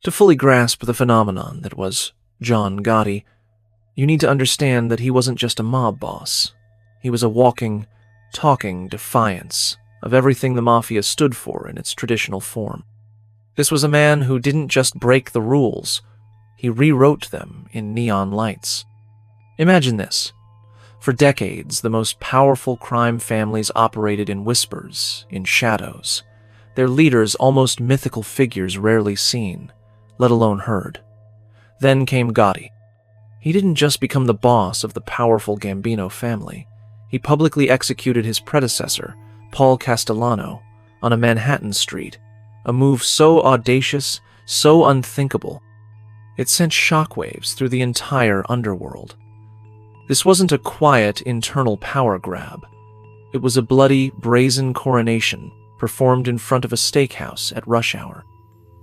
To fully grasp the phenomenon that was John Gotti, you need to understand that he wasn't just a mob boss. He was a walking, talking defiance of everything the mafia stood for in its traditional form. This was a man who didn't just break the rules, he rewrote them in neon lights. Imagine this. For decades, the most powerful crime families operated in whispers, in shadows. Their leaders almost mythical figures rarely seen, let alone heard. Then came Gotti. He didn't just become the boss of the powerful Gambino family. He publicly executed his predecessor, Paul Castellano, on a Manhattan street, a move so audacious, so unthinkable. It sent shockwaves through the entire underworld. This wasn't a quiet internal power grab. It was a bloody, brazen coronation performed in front of a steakhouse at rush hour.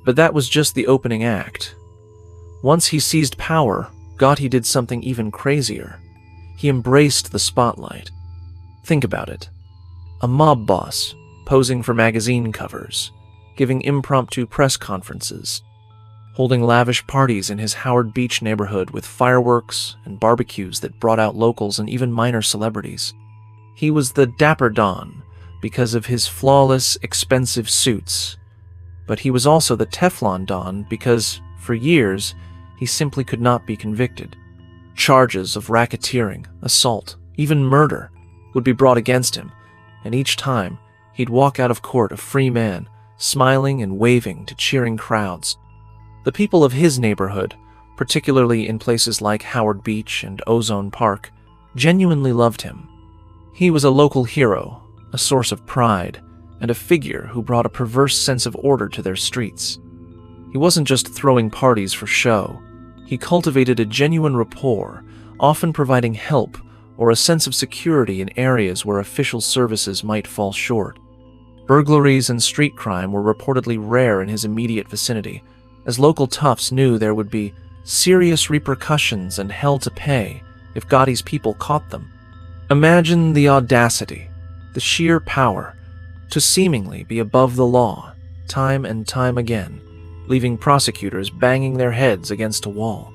But that was just the opening act. Once he seized power, Gotti did something even crazier. He embraced the spotlight. Think about it. A mob boss, posing for magazine covers, giving impromptu press conferences, holding lavish parties in his Howard Beach neighborhood with fireworks and barbecues that brought out locals and even minor celebrities. He was the Dapper Don because of his flawless, expensive suits, but he was also the Teflon Don because, for years, he simply could not be convicted. Charges of racketeering, assault, even murder would be brought against him, and each time he'd walk out of court a free man, smiling and waving to cheering crowds. The people of his neighborhood, particularly in places like Howard Beach and Ozone Park, genuinely loved him. He was a local hero, a source of pride, and a figure who brought a perverse sense of order to their streets. He wasn't just throwing parties for show. He cultivated a genuine rapport, often providing help or a sense of security in areas where official services might fall short. Burglaries and street crime were reportedly rare in his immediate vicinity, as local toughs knew there would be serious repercussions and hell to pay if Gotti's people caught them. Imagine the audacity, the sheer power, to seemingly be above the law, time and time again, leaving prosecutors banging their heads against a wall.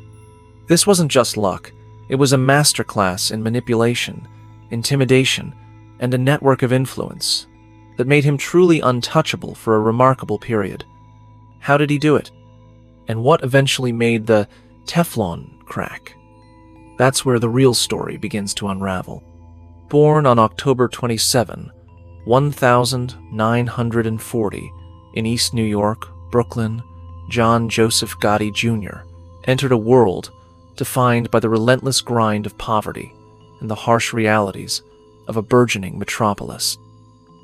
This wasn't just luck, it was a masterclass in manipulation, intimidation, and a network of influence that made him truly untouchable for a remarkable period. How did he do it? And what eventually made the Teflon crack? That's where the real story begins to unravel. Born on October 27, 1940, in East New York, Brooklyn, John Joseph Gotti Jr. entered a world defined by the relentless grind of poverty and the harsh realities of a burgeoning metropolis.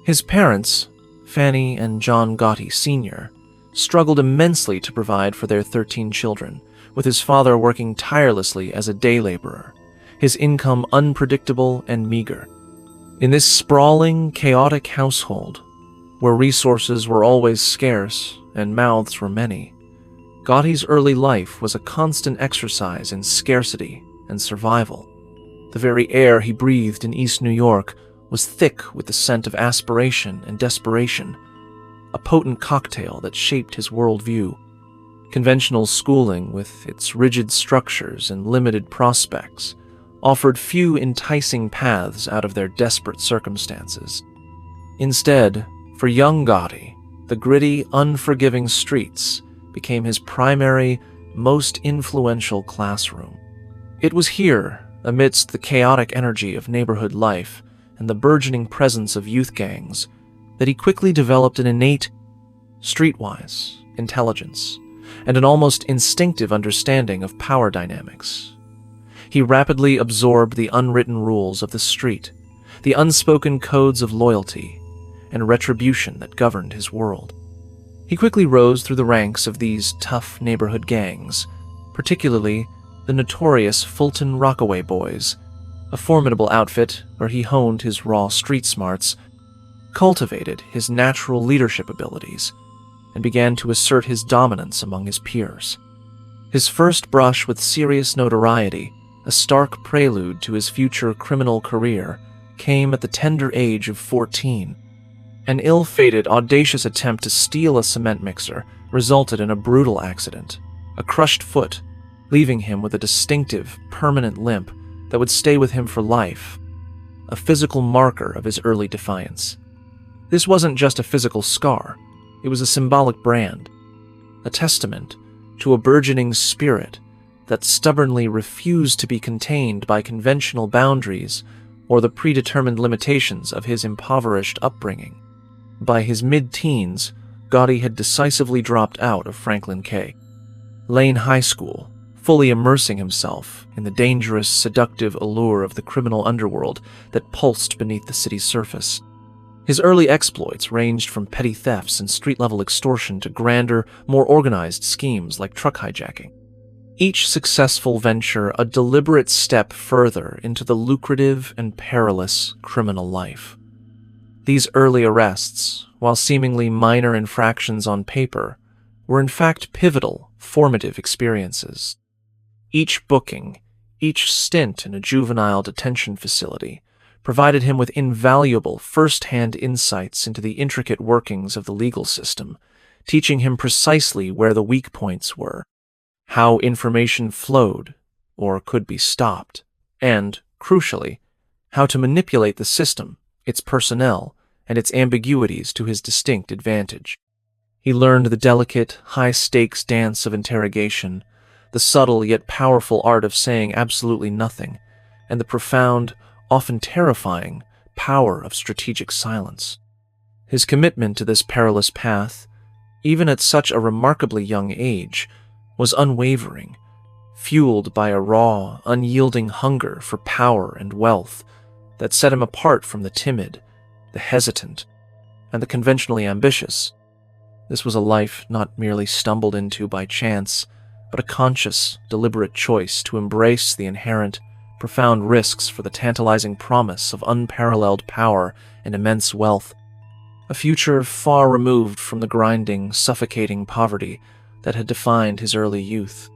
His parents, Fanny and John Gotti Sr., struggled immensely to provide for their 13 children, with his father working tirelessly as a day laborer, his income unpredictable and meager. In this sprawling, chaotic household, where resources were always scarce and mouths were many, Gotti's early life was a constant exercise in scarcity and survival. The very air he breathed in East New York was thick with the scent of aspiration and desperation, a potent cocktail that shaped his worldview. Conventional schooling, with its rigid structures and limited prospects, offered few enticing paths out of their desperate circumstances. Instead, for young Gotti, the gritty, unforgiving streets became his primary, most influential classroom. It was here, amidst the chaotic energy of neighborhood life and the burgeoning presence of youth gangs, that he quickly developed an innate, streetwise intelligence and an almost instinctive understanding of power dynamics. He rapidly absorbed the unwritten rules of the street, the unspoken codes of loyalty and retribution that governed his world. He quickly rose through the ranks of these tough neighborhood gangs, particularly the notorious Fulton Rockaway Boys, a formidable outfit where he honed his raw street smarts, cultivated his natural leadership abilities, and began to assert his dominance among his peers. His first brush with serious notoriety, a stark prelude to his future criminal career, came at the tender age of 14. An ill-fated, audacious attempt to steal a cement mixer resulted in a brutal accident, a crushed foot, leaving him with a distinctive, permanent limp that would stay with him for life, a physical marker of his early defiance. This wasn't just a physical scar, it was a symbolic brand, a testament to a burgeoning spirit that stubbornly refused to be contained by conventional boundaries or the predetermined limitations of his impoverished upbringing. By his mid-teens, Gotti had decisively dropped out of Franklin K. Lane High School, fully immersing himself in the dangerous, seductive allure of the criminal underworld that pulsed beneath the city's surface. His early exploits ranged from petty thefts and street-level extortion to grander, more organized schemes like truck hijacking. Each successful venture a deliberate step further into the lucrative and perilous criminal life. These early arrests, while seemingly minor infractions on paper, were in fact pivotal, formative experiences. Each booking, each stint in a juvenile detention facility, provided him with invaluable first-hand insights into the intricate workings of the legal system, teaching him precisely where the weak points were, how information flowed or could be stopped, and, crucially, how to manipulate the system, its personnel, and its ambiguities to his distinct advantage. He learned the delicate, high-stakes dance of interrogation, the subtle yet powerful art of saying absolutely nothing, and the profound, often terrifying, power of strategic silence. His commitment to this perilous path, even at such a remarkably young age, was unwavering, fueled by a raw, unyielding hunger for power and wealth that set him apart from the timid, the hesitant, and the conventionally ambitious. This was a life not merely stumbled into by chance, but a conscious, deliberate choice to embrace the inherent, profound risks for the tantalizing promise of unparalleled power and immense wealth, a future far removed from the grinding, suffocating poverty that had defined his early youth.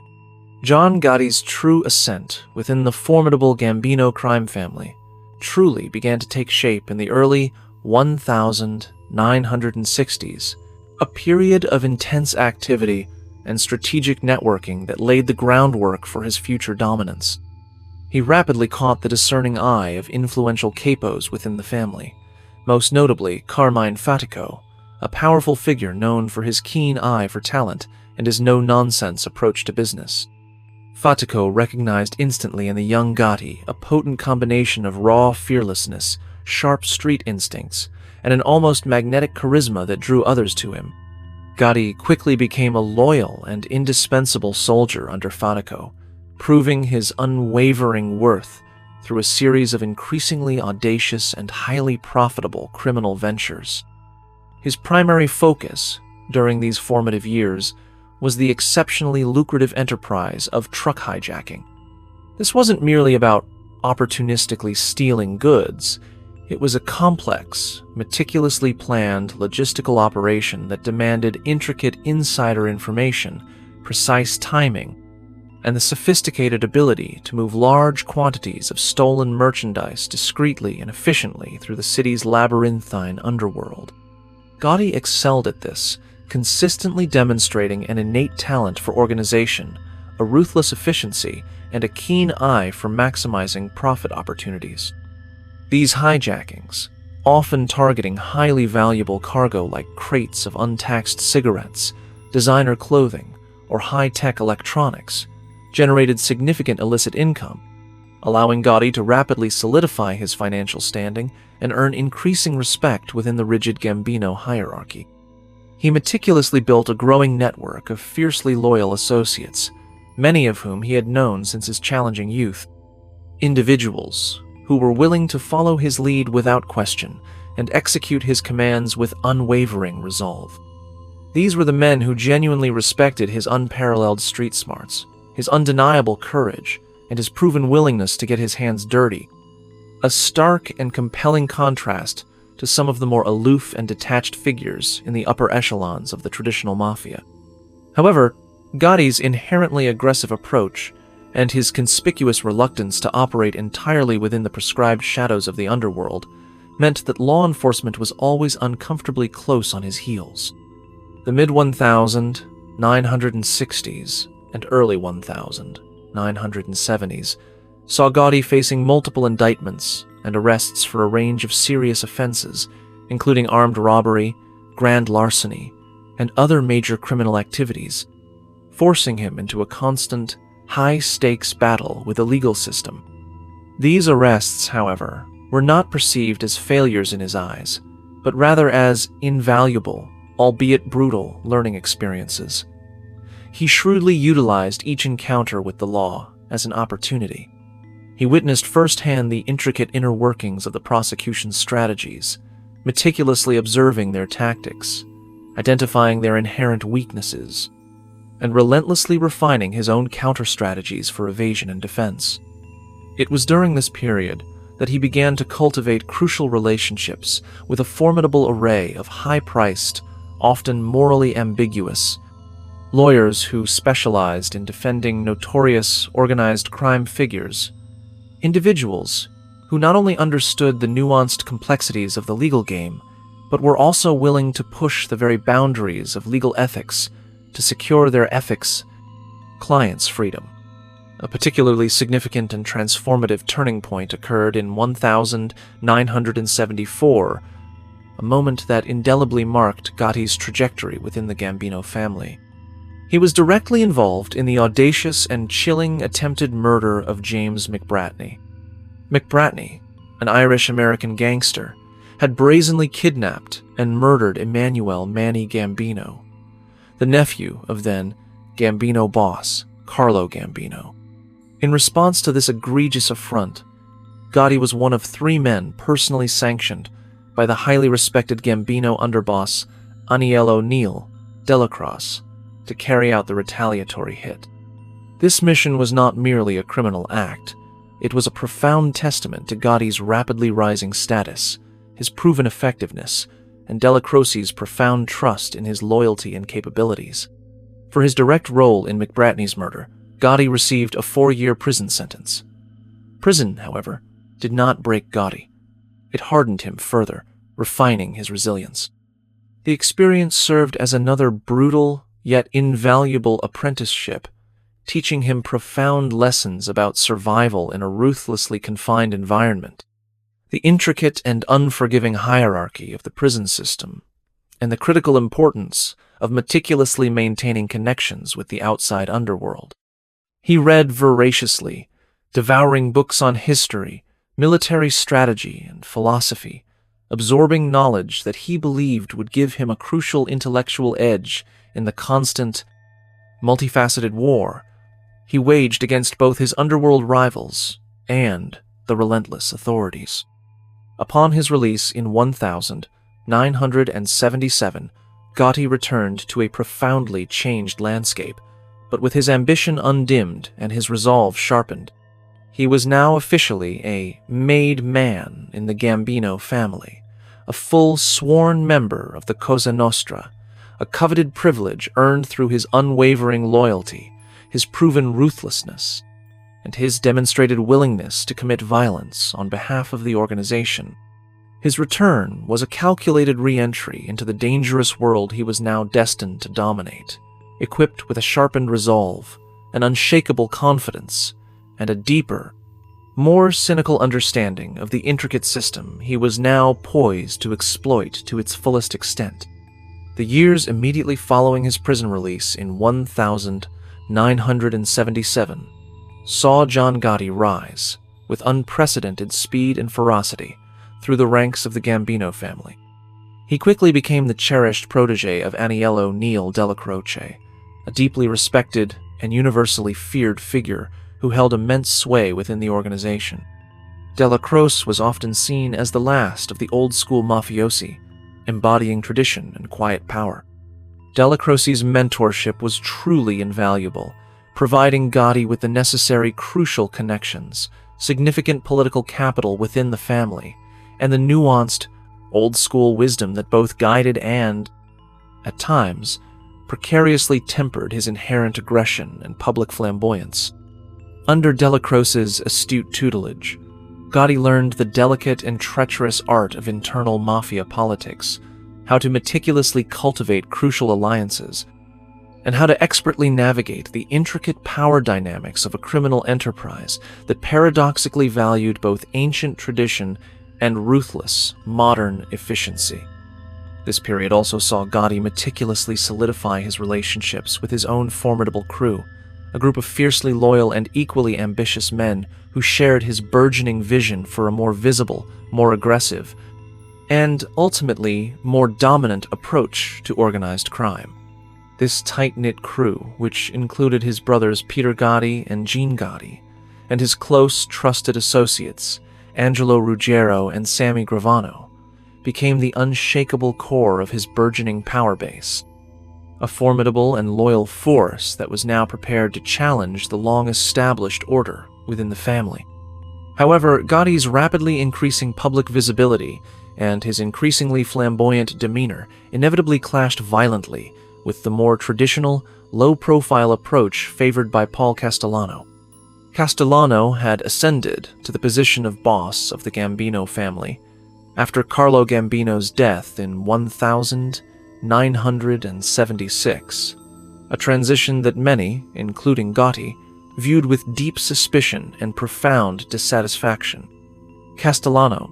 John Gotti's true ascent within the formidable Gambino crime family truly began to take shape in the early 1960s, a period of intense activity and strategic networking that laid the groundwork for his future dominance. He rapidly caught the discerning eye of influential capos within the family, most notably Carmine Fatico, a powerful figure known for his keen eye for talent and his no-nonsense approach to business. Fatico recognized instantly in the young Gotti a potent combination of raw fearlessness, sharp street instincts, and an almost magnetic charisma that drew others to him. Gotti quickly became a loyal and indispensable soldier under Fatico, proving his unwavering worth through a series of increasingly audacious and highly profitable criminal ventures. His primary focus during these formative years was the exceptionally lucrative enterprise of truck hijacking. This wasn't merely about opportunistically stealing goods. It was a complex, meticulously planned logistical operation that demanded intricate insider information, precise timing, and the sophisticated ability to move large quantities of stolen merchandise discreetly and efficiently through the city's labyrinthine underworld. Gotti excelled at this, consistently demonstrating an innate talent for organization, a ruthless efficiency, and a keen eye for maximizing profit opportunities. These hijackings, often targeting highly valuable cargo like crates of untaxed cigarettes, designer clothing, or high-tech electronics, generated significant illicit income, allowing Gotti to rapidly solidify his financial standing and earn increasing respect within the rigid Gambino hierarchy. He meticulously built a growing network of fiercely loyal associates, many of whom he had known since his challenging youth. Individuals who were willing to follow his lead without question and execute his commands with unwavering resolve. These were the men who genuinely respected his unparalleled street smarts, his undeniable courage, and his proven willingness to get his hands dirty, a stark and compelling contrast to some of the more aloof and detached figures in the upper echelons of the traditional mafia. However, Gotti's inherently aggressive approach and his conspicuous reluctance to operate entirely within the prescribed shadows of the underworld meant that law enforcement was always uncomfortably close on his heels. The mid-1960s and early 1970s saw Gotti facing multiple indictments and arrests for a range of serious offenses, including armed robbery, grand larceny, and other major criminal activities, forcing him into a constant, high-stakes battle with the legal system. These arrests, however, were not perceived as failures in his eyes, but rather as invaluable, albeit brutal, learning experiences. He shrewdly utilized each encounter with the law as an opportunity. He witnessed firsthand the intricate inner workings of the prosecution's strategies, meticulously observing their tactics, identifying their inherent weaknesses, and relentlessly refining his own counter-strategies for evasion and defense. It was during this period that he began to cultivate crucial relationships with a formidable array of high-priced, often morally ambiguous, lawyers who specialized in defending notorious organized crime figures, individuals who not only understood the nuanced complexities of the legal game, but were also willing to push the very boundaries of legal ethics to secure their ethics' clients' freedom. A particularly significant and transformative turning point occurred in 1974, a moment that indelibly marked Gotti's trajectory within the Gambino family. He was directly involved in the audacious and chilling attempted murder of James McBratney. McBratney, an Irish-American gangster, had brazenly kidnapped and murdered Emmanuel Manny Gambino, the nephew of then Gambino boss Carlo Gambino. In response to this egregious affront, Gotti was one of 3 men personally sanctioned by the highly respected Gambino underboss Aniello Neil Delacroce to carry out the retaliatory hit. This mission was not merely a criminal act. It was a profound testament to Gotti's rapidly rising status, his proven effectiveness, and Delacroce's profound trust in his loyalty and capabilities. For his direct role in McBratney's murder, Gotti received a 4-year prison sentence. Prison, however, did not break Gotti. It hardened him further, refining his resilience. The experience served as another brutal yet invaluable apprenticeship, teaching him profound lessons about survival in a ruthlessly confined environment, the intricate and unforgiving hierarchy of the prison system, and the critical importance of meticulously maintaining connections with the outside underworld. He read voraciously, devouring books on history, military strategy, and philosophy, absorbing knowledge that he believed would give him a crucial intellectual edge in the constant, multifaceted war he waged against both his underworld rivals and the relentless authorities. Upon his release in 1977, Gotti returned to a profoundly changed landscape, but with his ambition undimmed and his resolve sharpened. He was now officially a made man in the Gambino family, a full sworn member of the Cosa Nostra, a coveted privilege earned through his unwavering loyalty, his proven ruthlessness, and his demonstrated willingness to commit violence on behalf of the organization. His return was a calculated re-entry into the dangerous world he was now destined to dominate, equipped with a sharpened resolve, an unshakable confidence, and a deeper, more cynical understanding of the intricate system he was now poised to exploit to its fullest extent. The years immediately following his prison release in 1977 saw John Gotti rise, with unprecedented speed and ferocity, through the ranks of the Gambino family. He quickly became the cherished protege of Aniello Neil Delacroce, a deeply respected and universally feared figure who held immense sway within the organization. Delacroce was often seen as the last of the old-school mafiosi, embodying tradition and quiet power. Delacroce's mentorship was truly invaluable, providing Gotti with the necessary crucial connections, significant political capital within the family, and the nuanced, old-school wisdom that both guided and, at times, precariously tempered his inherent aggression and public flamboyance. Under Delacroce's astute tutelage, Gotti learned the delicate and treacherous art of internal mafia politics, how to meticulously cultivate crucial alliances, and how to expertly navigate the intricate power dynamics of a criminal enterprise that paradoxically valued both ancient tradition and ruthless, modern efficiency. This period also saw Gotti meticulously solidify his relationships with his own formidable crew, a group of fiercely loyal and equally ambitious men who shared his burgeoning vision for a more visible, more aggressive, and ultimately more dominant approach to organized crime. This tight-knit crew, which included his brothers Peter Gotti and Gene Gotti, and his close, trusted associates, Angelo Ruggiero and Sammy Gravano, became the unshakable core of his burgeoning power base, a formidable and loyal force that was now prepared to challenge the long-established order within the family. However, Gotti's rapidly increasing public visibility and his increasingly flamboyant demeanor inevitably clashed violently with the more traditional, low-profile approach favored by Paul Castellano. Castellano had ascended to the position of boss of the Gambino family after Carlo Gambino's death in 1976, a transition that many, including Gotti, viewed with deep suspicion and profound dissatisfaction. Castellano,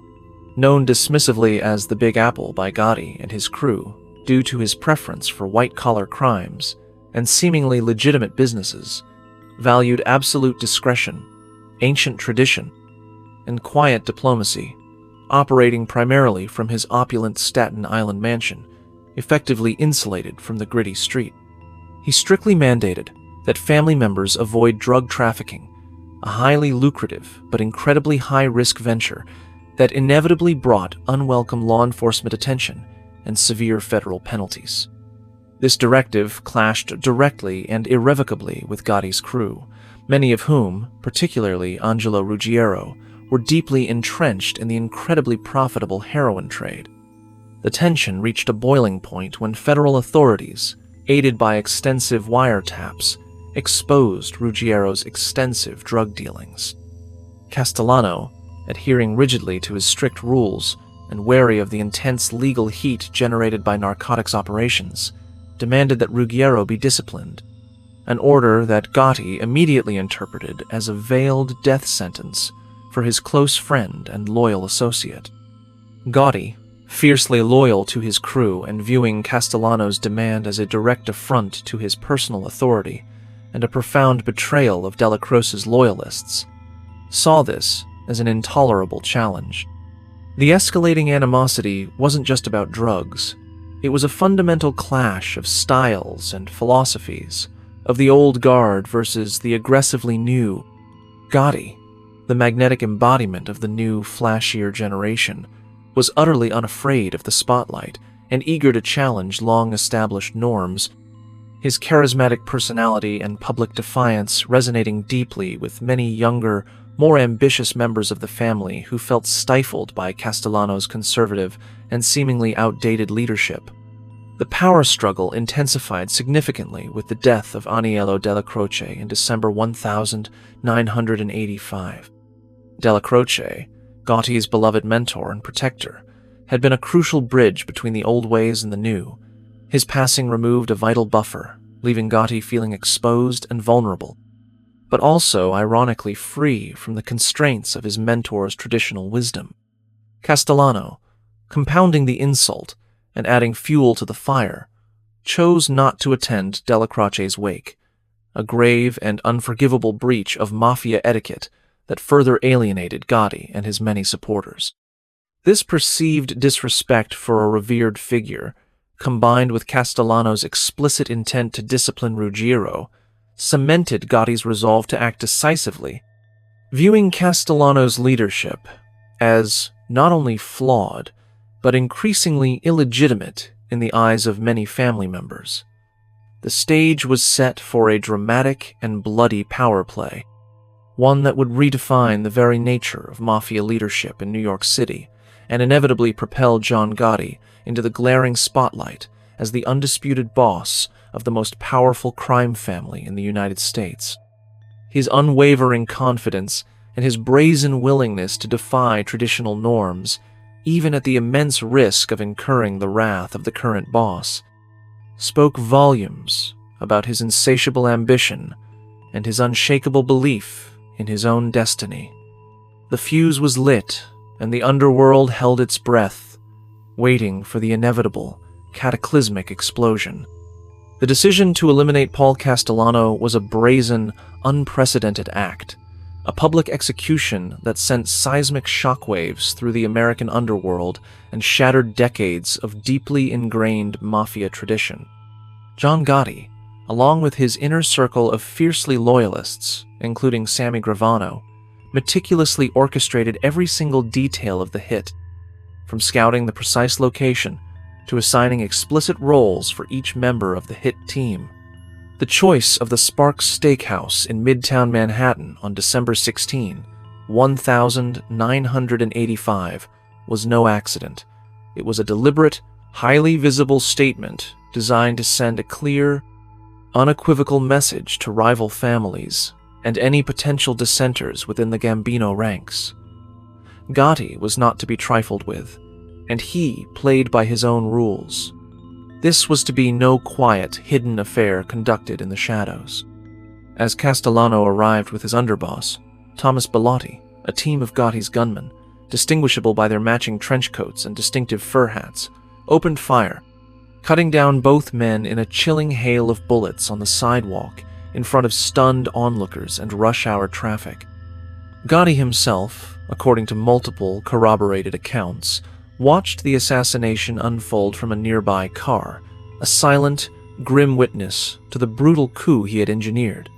known dismissively as the Big Apple by Gotti and his crew due to his preference for white-collar crimes and seemingly legitimate businesses, valued absolute discretion, ancient tradition, and quiet diplomacy, operating primarily from his opulent Staten Island mansion, effectively insulated from the gritty street. He strictly mandated that family members avoid drug trafficking, a highly lucrative but incredibly high-risk venture that inevitably brought unwelcome law enforcement attention and severe federal penalties. This directive clashed directly and irrevocably with Gotti's crew, many of whom, particularly Angelo Ruggiero, were deeply entrenched in the incredibly profitable heroin trade. The tension reached a boiling point when federal authorities, aided by extensive wiretaps, exposed Ruggiero's extensive drug dealings. Castellano, adhering rigidly to his strict rules and wary of the intense legal heat generated by narcotics operations, demanded that Ruggiero be disciplined, an order that Gotti immediately interpreted as a veiled death sentence for his close friend and loyal associate. Gotti, fiercely loyal to his crew and viewing Castellano's demand as a direct affront to his personal authority and a profound betrayal of Della Croce's loyalists, saw this as an intolerable challenge. The escalating animosity wasn't just about drugs. It was a fundamental clash of styles and philosophies, of the old guard versus the aggressively new. Gotti, the magnetic embodiment of the new, flashier generation, was utterly unafraid of the spotlight and eager to challenge long-established norms, his charismatic personality and public defiance resonating deeply with many younger, more ambitious members of the family who felt stifled by Castellano's conservative and seemingly outdated leadership. The power struggle intensified significantly with the death of Aniello Della Croce in December 1985. Della Croce, Gotti's beloved mentor and protector, had been a crucial bridge between the old ways and the new. His passing removed a vital buffer, leaving Gotti feeling exposed and vulnerable, but also ironically free from the constraints of his mentor's traditional wisdom. Castellano, compounding the insult and adding fuel to the fire, chose not to attend Della Croce's wake, a grave and unforgivable breach of mafia etiquette that further alienated Gotti and his many supporters. This perceived disrespect for a revered figure, combined with Castellano's explicit intent to discipline Ruggiero, cemented Gotti's resolve to act decisively, viewing Castellano's leadership as not only flawed, but increasingly illegitimate in the eyes of many family members. The stage was set for a dramatic and bloody power play, one that would redefine the very nature of mafia leadership in New York City and inevitably propel John Gotti into the glaring spotlight as the undisputed boss of the most powerful crime family in the United States. His unwavering confidence and his brazen willingness to defy traditional norms even at the immense risk of incurring the wrath of the current boss, spoke volumes about his insatiable ambition and his unshakable belief in his own destiny. The fuse was lit, and the underworld held its breath, waiting for the inevitable, cataclysmic explosion. The decision to eliminate Paul Castellano was a brazen, unprecedented act, a public execution that sent seismic shockwaves through the American underworld and shattered decades of deeply ingrained mafia tradition. John Gotti, along with his inner circle of fiercely loyalists, including Sammy Gravano, meticulously orchestrated every single detail of the hit, from scouting the precise location to assigning explicit roles for each member of the hit team. The choice of the Sparks Steakhouse in Midtown Manhattan on December 16, 1985 was no accident. It was a deliberate, highly visible statement designed to send a clear, unequivocal message to rival families and any potential dissenters within the Gambino ranks. Gotti was not to be trifled with, and he played by his own rules. This was to be no quiet, hidden affair conducted in the shadows. As Castellano arrived with his underboss, Thomas Bellotti, a team of Gotti's gunmen, distinguishable by their matching trench coats and distinctive fur hats, opened fire, cutting down both men in a chilling hail of bullets on the sidewalk in front of stunned onlookers and rush-hour traffic. Gotti himself, according to multiple corroborated accounts, watched the assassination unfold from a nearby car, a silent, grim witness to the brutal coup he had engineered.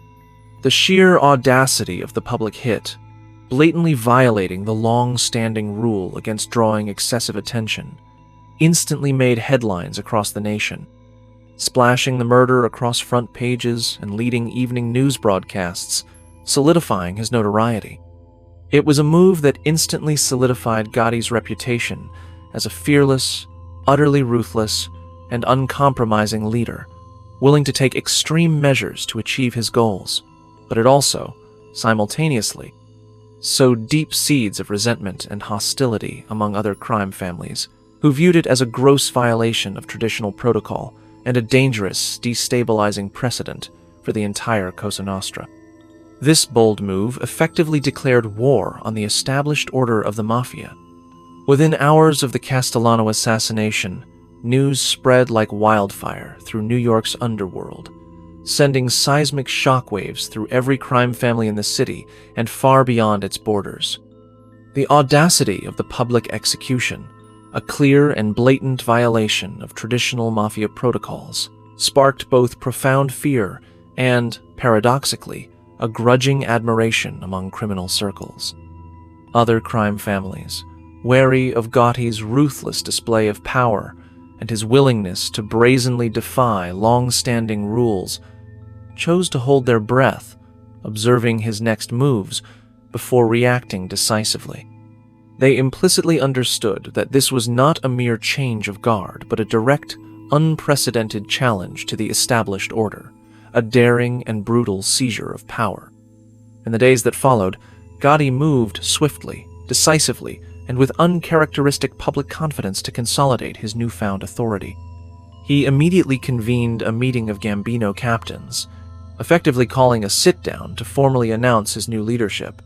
The sheer audacity of the public hit, blatantly violating the long-standing rule against drawing excessive attention, instantly made headlines across the nation, splashing the murder across front pages and leading evening news broadcasts, solidifying his notoriety. It was a move that instantly solidified Gotti's reputation as a fearless, utterly ruthless, and uncompromising leader, willing to take extreme measures to achieve his goals, but it also, simultaneously, sowed deep seeds of resentment and hostility among other crime families, who viewed it as a gross violation of traditional protocol and a dangerous, destabilizing precedent for the entire Cosa Nostra. This bold move effectively declared war on the established order of the mafia. Within hours of the Castellano assassination, news spread like wildfire through New York's underworld, sending seismic shockwaves through every crime family in the city and far beyond its borders. The audacity of the public execution, a clear and blatant violation of traditional mafia protocols, sparked both profound fear and, paradoxically, a grudging admiration among criminal circles. Other crime families, wary of Gotti's ruthless display of power and his willingness to brazenly defy long-standing rules, chose to hold their breath, observing his next moves before reacting decisively. They implicitly understood that this was not a mere change of guard, but a direct, unprecedented challenge to the established order, a daring and brutal seizure of power. In the days that followed, Gotti moved swiftly, decisively, and with uncharacteristic public confidence to consolidate his newfound authority. He immediately convened a meeting of Gambino captains, effectively calling a sit-down to formally announce his new leadership.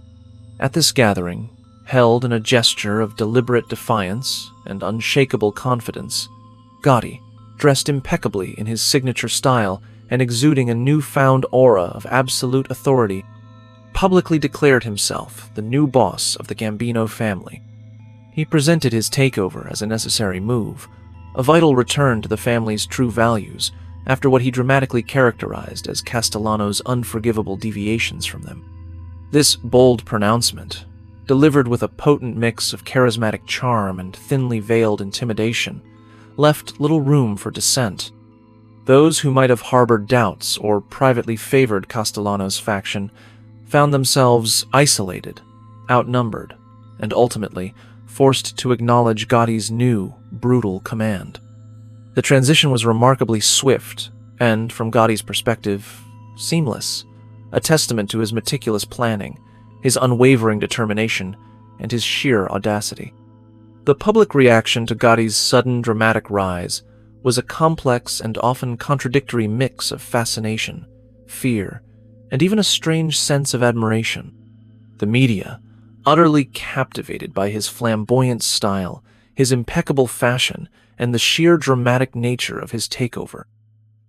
At this gathering, held in a gesture of deliberate defiance and unshakable confidence, Gotti, dressed impeccably in his signature style and exuding a newfound aura of absolute authority, publicly declared himself the new boss of the Gambino family. He presented his takeover as a necessary move, a vital return to the family's true values after what he dramatically characterized as Castellano's unforgivable deviations from them. This bold pronouncement, delivered with a potent mix of charismatic charm and thinly veiled intimidation, left little room for dissent. Those who might have harbored doubts or privately favored Castellano's faction found themselves isolated, outnumbered, and ultimately forced to acknowledge Gotti's new, brutal command. The transition was remarkably swift and, from Gotti's perspective, seamless, a testament to his meticulous planning, his unwavering determination, and his sheer audacity. The public reaction to Gotti's sudden dramatic rise was a complex and often contradictory mix of fascination, fear, and even a strange sense of admiration. The media, utterly captivated by his flamboyant style, his impeccable fashion, and the sheer dramatic nature of his takeover,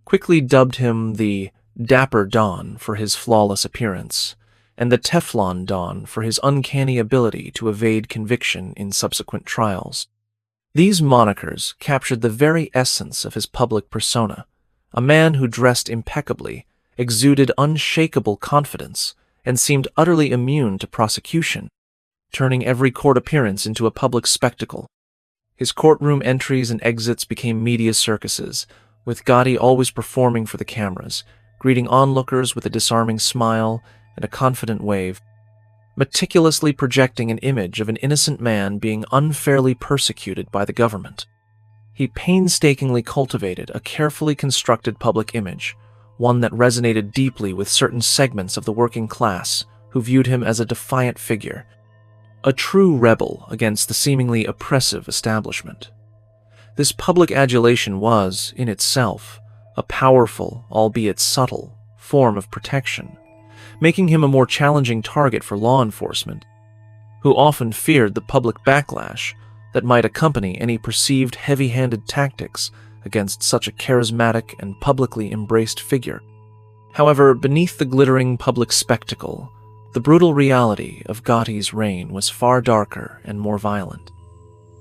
quickly dubbed him the Dapper Don for his flawless appearance, and the Teflon Don for his uncanny ability to evade conviction in subsequent trials. These monikers captured the very essence of his public persona, a man who dressed impeccably, exuded unshakable confidence, and seemed utterly immune to prosecution, turning every court appearance into a public spectacle. His courtroom entries and exits became media circuses, with Gotti always performing for the cameras, greeting onlookers with a disarming smile and a confident wave, meticulously projecting an image of an innocent man being unfairly persecuted by the government. He painstakingly cultivated a carefully constructed public image, one that resonated deeply with certain segments of the working class who viewed him as a defiant figure, a true rebel against the seemingly oppressive establishment. This public adulation was, in itself, a powerful, albeit subtle, form of protection, making him a more challenging target for law enforcement, who often feared the public backlash that might accompany any perceived heavy-handed tactics against such a charismatic and publicly embraced figure. However, beneath the glittering public spectacle, the brutal reality of Gotti's reign was far darker and more violent.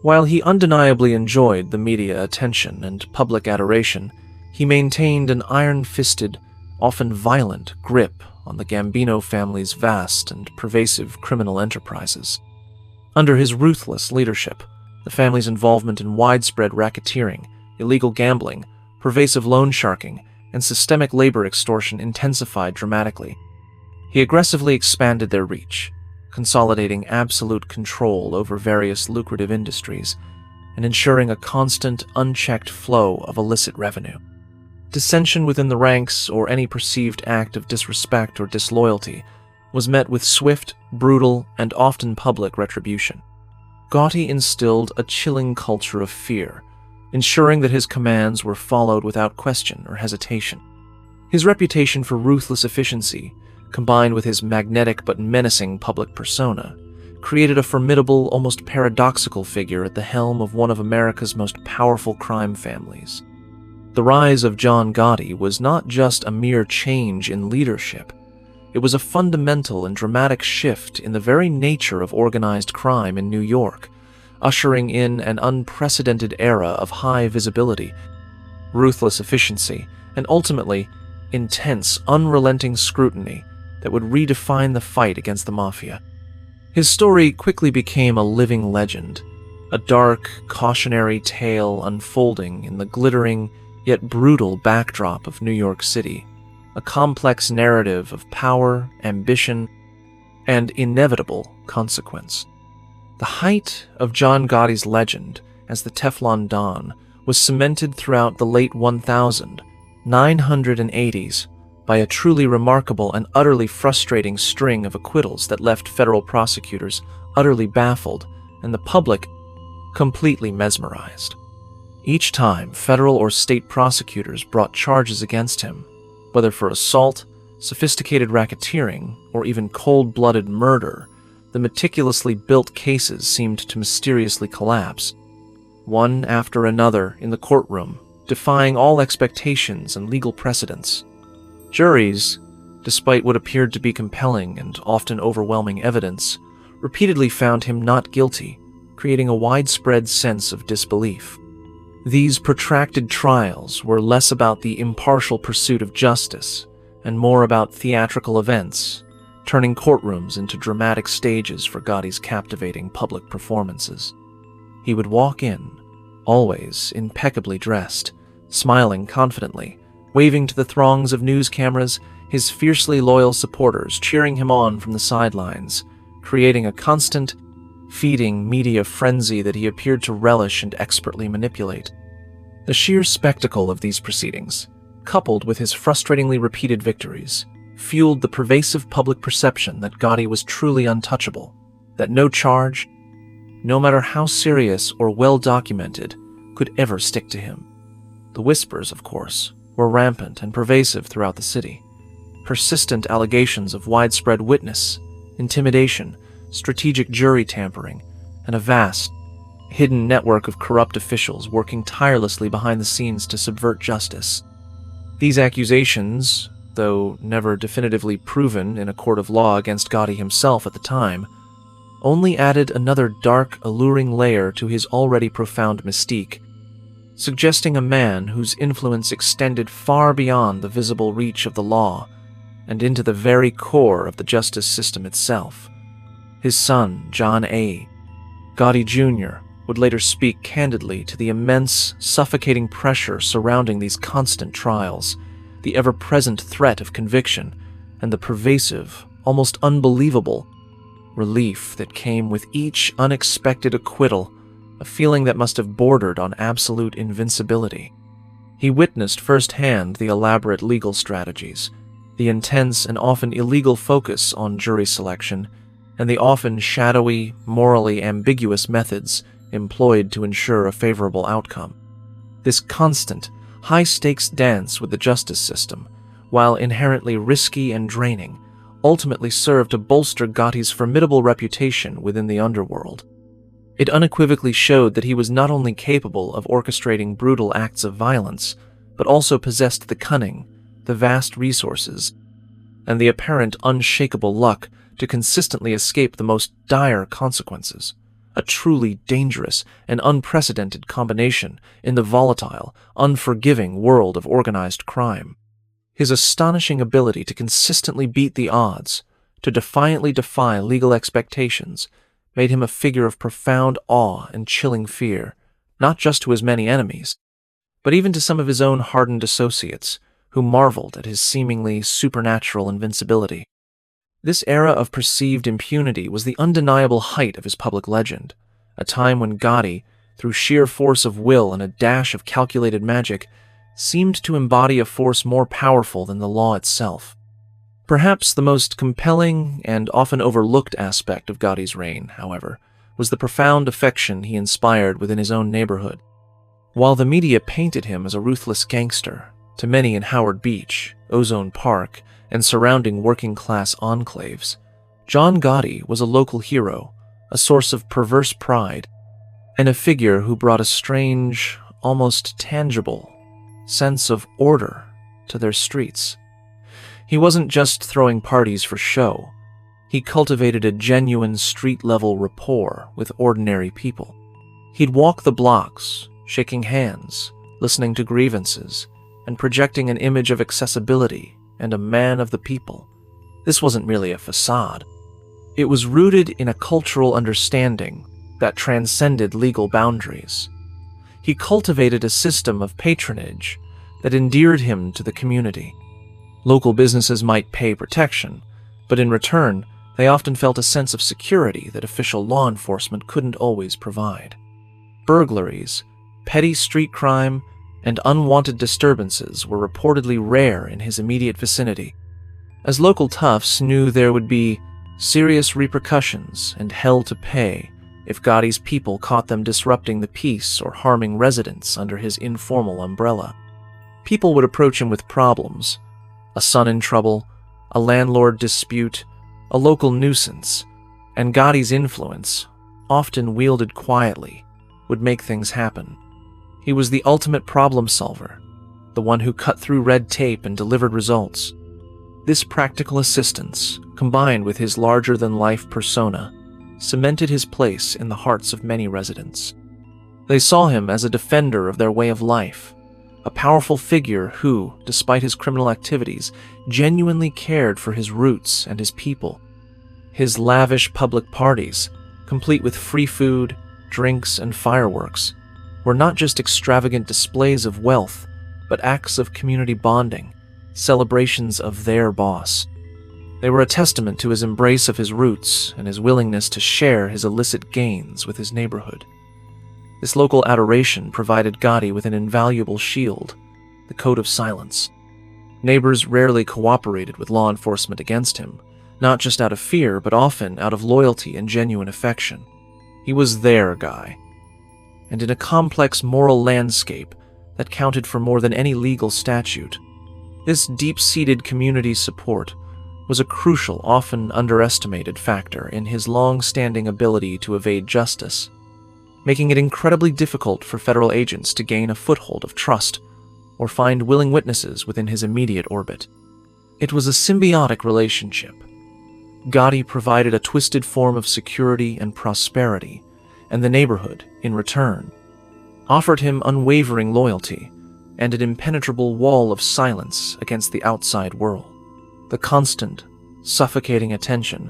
While he undeniably enjoyed the media attention and public adoration, he maintained an iron-fisted, often violent grip on the Gambino family's vast and pervasive criminal enterprises. Under his ruthless leadership, the family's involvement in widespread racketeering, illegal gambling, pervasive loan sharking, and systemic labor extortion intensified dramatically. He aggressively expanded their reach, consolidating absolute control over various lucrative industries and ensuring a constant, unchecked flow of illicit revenue. Dissension within the ranks or any perceived act of disrespect or disloyalty was met with swift, brutal, and often public retribution. Gotti instilled a chilling culture of fear, ensuring that his commands were followed without question or hesitation. His reputation for ruthless efficiency, combined with his magnetic but menacing public persona, created a formidable, almost paradoxical figure at the helm of one of America's most powerful crime families. The rise of John Gotti was not just a mere change in leadership. It was a fundamental and dramatic shift in the very nature of organized crime in New York, ushering in an unprecedented era of high visibility, ruthless efficiency, and ultimately, intense, unrelenting scrutiny that would redefine the fight against the mafia. His story quickly became a living legend, a dark, cautionary tale unfolding in the glittering, yet brutal backdrop of New York City, a complex narrative of power, ambition, and inevitable consequence. The height of John Gotti's legend as the Teflon Don was cemented throughout the late 1980s by a truly remarkable and utterly frustrating string of acquittals that left federal prosecutors utterly baffled and the public completely mesmerized. Each time, federal or state prosecutors brought charges against him, whether for assault, sophisticated racketeering, or even cold-blooded murder, the meticulously built cases seemed to mysteriously collapse, one after another in the courtroom, defying all expectations and legal precedents. Juries, despite what appeared to be compelling and often overwhelming evidence, repeatedly found him not guilty, creating a widespread sense of disbelief. These protracted trials were less about the impartial pursuit of justice and more about theatrical events, turning courtrooms into dramatic stages for Gotti's captivating public performances. He would walk in, always impeccably dressed, smiling confidently, waving to the throngs of news cameras, his fiercely loyal supporters cheering him on from the sidelines, creating a constant, feeding media frenzy that he appeared to relish and expertly manipulate. The sheer spectacle of these proceedings, coupled with his frustratingly repeated victories, fueled the pervasive public perception that Gotti was truly untouchable, that no charge, no matter how serious or well-documented, could ever stick to him. The whispers, of course, were rampant and pervasive throughout the city. Persistent allegations of widespread witness, intimidation, strategic jury tampering, and a vast, hidden network of corrupt officials working tirelessly behind the scenes to subvert justice. These accusations, though never definitively proven in a court of law against Gotti himself at the time, only added another dark, alluring layer to his already profound mystique, suggesting a man whose influence extended far beyond the visible reach of the law and into the very core of the justice system itself. His son, John A. Gotti Jr., would later speak candidly to the immense, suffocating pressure surrounding these constant trials, the ever-present threat of conviction, and the pervasive, almost unbelievable relief that came with each unexpected acquittal, a feeling that must have bordered on absolute invincibility. He witnessed firsthand the elaborate legal strategies, the intense and often illegal focus on jury selection, and the often shadowy, morally ambiguous methods employed to ensure a favorable outcome. This constant, high-stakes dance with the justice system, while inherently risky and draining, ultimately served to bolster Gotti's formidable reputation within the underworld. It unequivocally showed that he was not only capable of orchestrating brutal acts of violence, but also possessed the cunning, the vast resources, and the apparent unshakable luck to consistently escape the most dire consequences. A truly dangerous and unprecedented combination in the volatile, unforgiving world of organized crime. His astonishing ability to consistently beat the odds, to defiantly defy legal expectations, made him a figure of profound awe and chilling fear, not just to his many enemies, but even to some of his own hardened associates, who marveled at his seemingly supernatural invincibility. This era of perceived impunity was the undeniable height of his public legend, a time when Gotti, through sheer force of will and a dash of calculated magic, seemed to embody a force more powerful than the law itself. Perhaps the most compelling and often overlooked aspect of Gotti's reign, however, was the profound affection he inspired within his own neighborhood. While the media painted him as a ruthless gangster, to many in Howard Beach, Ozone Park, and surrounding working-class enclaves, John Gotti was a local hero, a source of perverse pride, and a figure who brought a strange, almost tangible, sense of order to their streets. He wasn't just throwing parties for show. He cultivated a genuine street-level rapport with ordinary people. He'd walk the blocks, shaking hands, listening to grievances, and projecting an image of accessibility and a man of the people. This wasn't merely a facade. It was rooted in a cultural understanding that transcended legal boundaries. He cultivated a system of patronage that endeared him to the community. Local businesses might pay protection, but in return, they often felt a sense of security that official law enforcement couldn't always provide. Burglaries, petty street crime, and unwanted disturbances were reportedly rare in his immediate vicinity, as local toughs knew there would be serious repercussions and hell to pay if Gotti's people caught them disrupting the peace or harming residents under his informal umbrella. People would approach him with problems: a son in trouble, a landlord dispute, a local nuisance, and Gotti's influence, often wielded quietly, would make things happen. He was the ultimate problem solver, the one who cut through red tape and delivered results. This practical assistance, combined with his larger-than-life persona, cemented his place in the hearts of many residents. They saw him as a defender of their way of life, a powerful figure who, despite his criminal activities, genuinely cared for his roots and his people. His lavish public parties, complete with free food, drinks, and fireworks, were not just extravagant displays of wealth, but acts of community bonding, celebrations of their boss. They were a testament to his embrace of his roots and his willingness to share his illicit gains with his neighborhood. This local adoration provided Gotti with an invaluable shield, the code of silence. Neighbors rarely cooperated with law enforcement against him, not just out of fear, but often out of loyalty and genuine affection. He was their guy. And in a complex moral landscape that counted for more than any legal statute, this deep-seated community support was a crucial, often underestimated factor in his long-standing ability to evade justice, making it incredibly difficult for federal agents to gain a foothold of trust or find willing witnesses within his immediate orbit. It was a symbiotic relationship. Gotti provided a twisted form of security and prosperity, and the neighborhood, in return, offered him unwavering loyalty and an impenetrable wall of silence against the outside world. The constant, suffocating attention,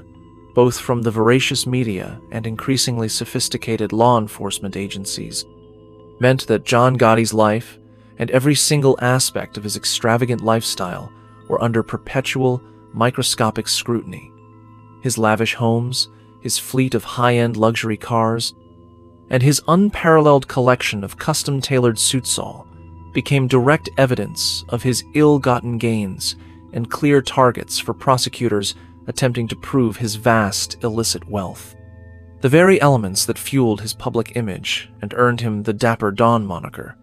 both from the voracious media and increasingly sophisticated law enforcement agencies, meant that John Gotti's life and every single aspect of his extravagant lifestyle were under perpetual, microscopic scrutiny. His lavish homes, his fleet of high-end luxury cars, and his unparalleled collection of custom-tailored suitsall became direct evidence of his ill-gotten gains and clear targets for prosecutors attempting to prove his vast, illicit wealth. The very elements that fueled his public image and earned him the Dapper Don moniker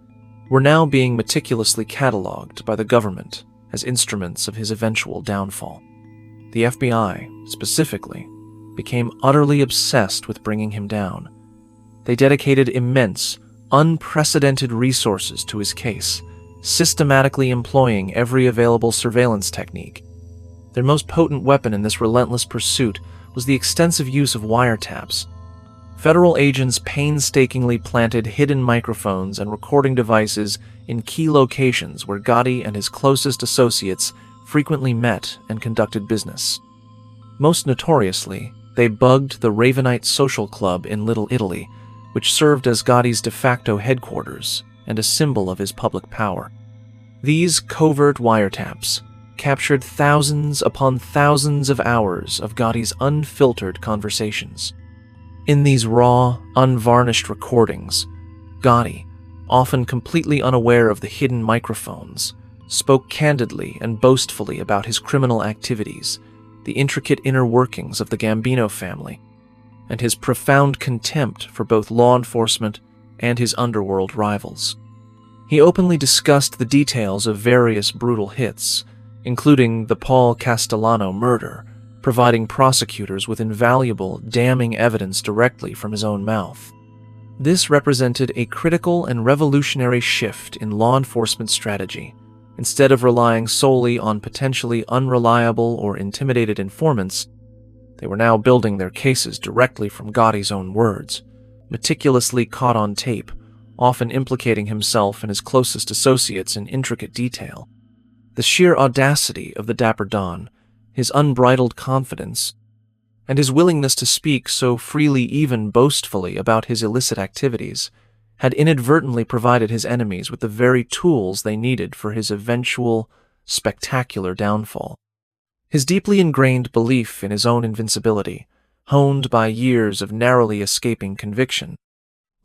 were now being meticulously cataloged by the government as instruments of his eventual downfall. The FBI, specifically, became utterly obsessed with bringing him down. They dedicated immense, unprecedented resources to his case, systematically employing every available surveillance technique. Their most potent weapon in this relentless pursuit was the extensive use of wiretaps. Federal agents painstakingly planted hidden microphones and recording devices in key locations where Gotti and his closest associates frequently met and conducted business. Most notoriously, they bugged the Ravenite Social Club in Little Italy, which served as Gotti's de facto headquarters and a symbol of his public power. These covert wiretaps captured thousands upon thousands of hours of Gotti's unfiltered conversations. In these raw, unvarnished recordings, Gotti, often completely unaware of the hidden microphones, spoke candidly and boastfully about his criminal activities, the intricate inner workings of the Gambino family, and his profound contempt for both law enforcement and his underworld rivals. He openly discussed the details of various brutal hits, including the Paul Castellano murder, providing prosecutors with invaluable, damning evidence directly from his own mouth. This represented a critical and revolutionary shift in law enforcement strategy. Instead of relying solely on potentially unreliable or intimidated informants, they were now building their cases directly from Gotti's own words, meticulously caught on tape, often implicating himself and his closest associates in intricate detail. The sheer audacity of the Dapper Don, his unbridled confidence, and his willingness to speak so freely, even boastfully, about his illicit activities, had inadvertently provided his enemies with the very tools they needed for his eventual, spectacular downfall. His deeply ingrained belief in his own invincibility, honed by years of narrowly escaping conviction,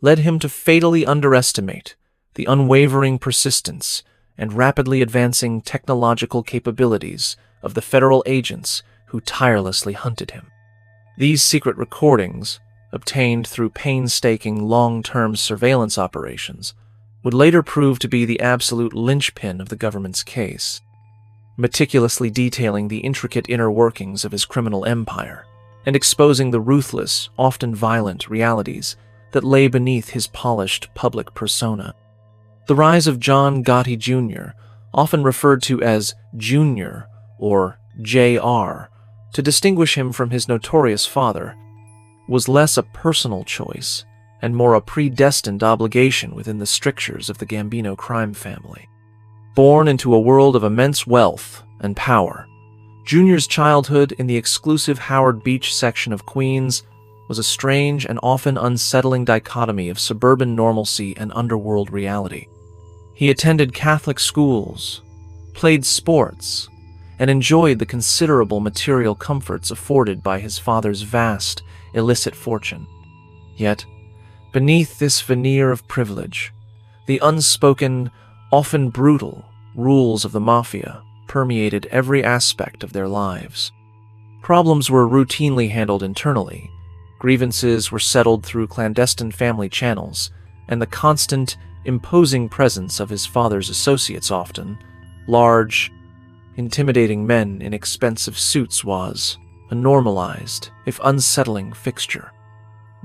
led him to fatally underestimate the unwavering persistence and rapidly advancing technological capabilities of the federal agents who tirelessly hunted him. These secret recordings, obtained through painstaking long-term surveillance operations, would later prove to be the absolute linchpin of the government's case, meticulously detailing the intricate inner workings of his criminal empire and exposing the ruthless, often violent realities that lay beneath his polished public persona. The rise of John Gotti Jr., often referred to as Junior or Jr., to distinguish him from his notorious father, was less a personal choice and more a predestined obligation within the strictures of the Gambino crime family. Born into a world of immense wealth and power, Junior's childhood in the exclusive Howard Beach section of Queens was a strange and often unsettling dichotomy of suburban normalcy and underworld reality. He attended Catholic schools, played sports, and enjoyed the considerable material comforts afforded by his father's vast, illicit fortune. Yet, beneath this veneer of privilege, the unspoken, often brutal, rules of the mafia permeated every aspect of their lives. Problems were routinely handled internally, Grievances were settled through clandestine family channels, and the constant, imposing presence of his father's associates, often large, intimidating men in expensive suits, was a normalized, if unsettling, fixture.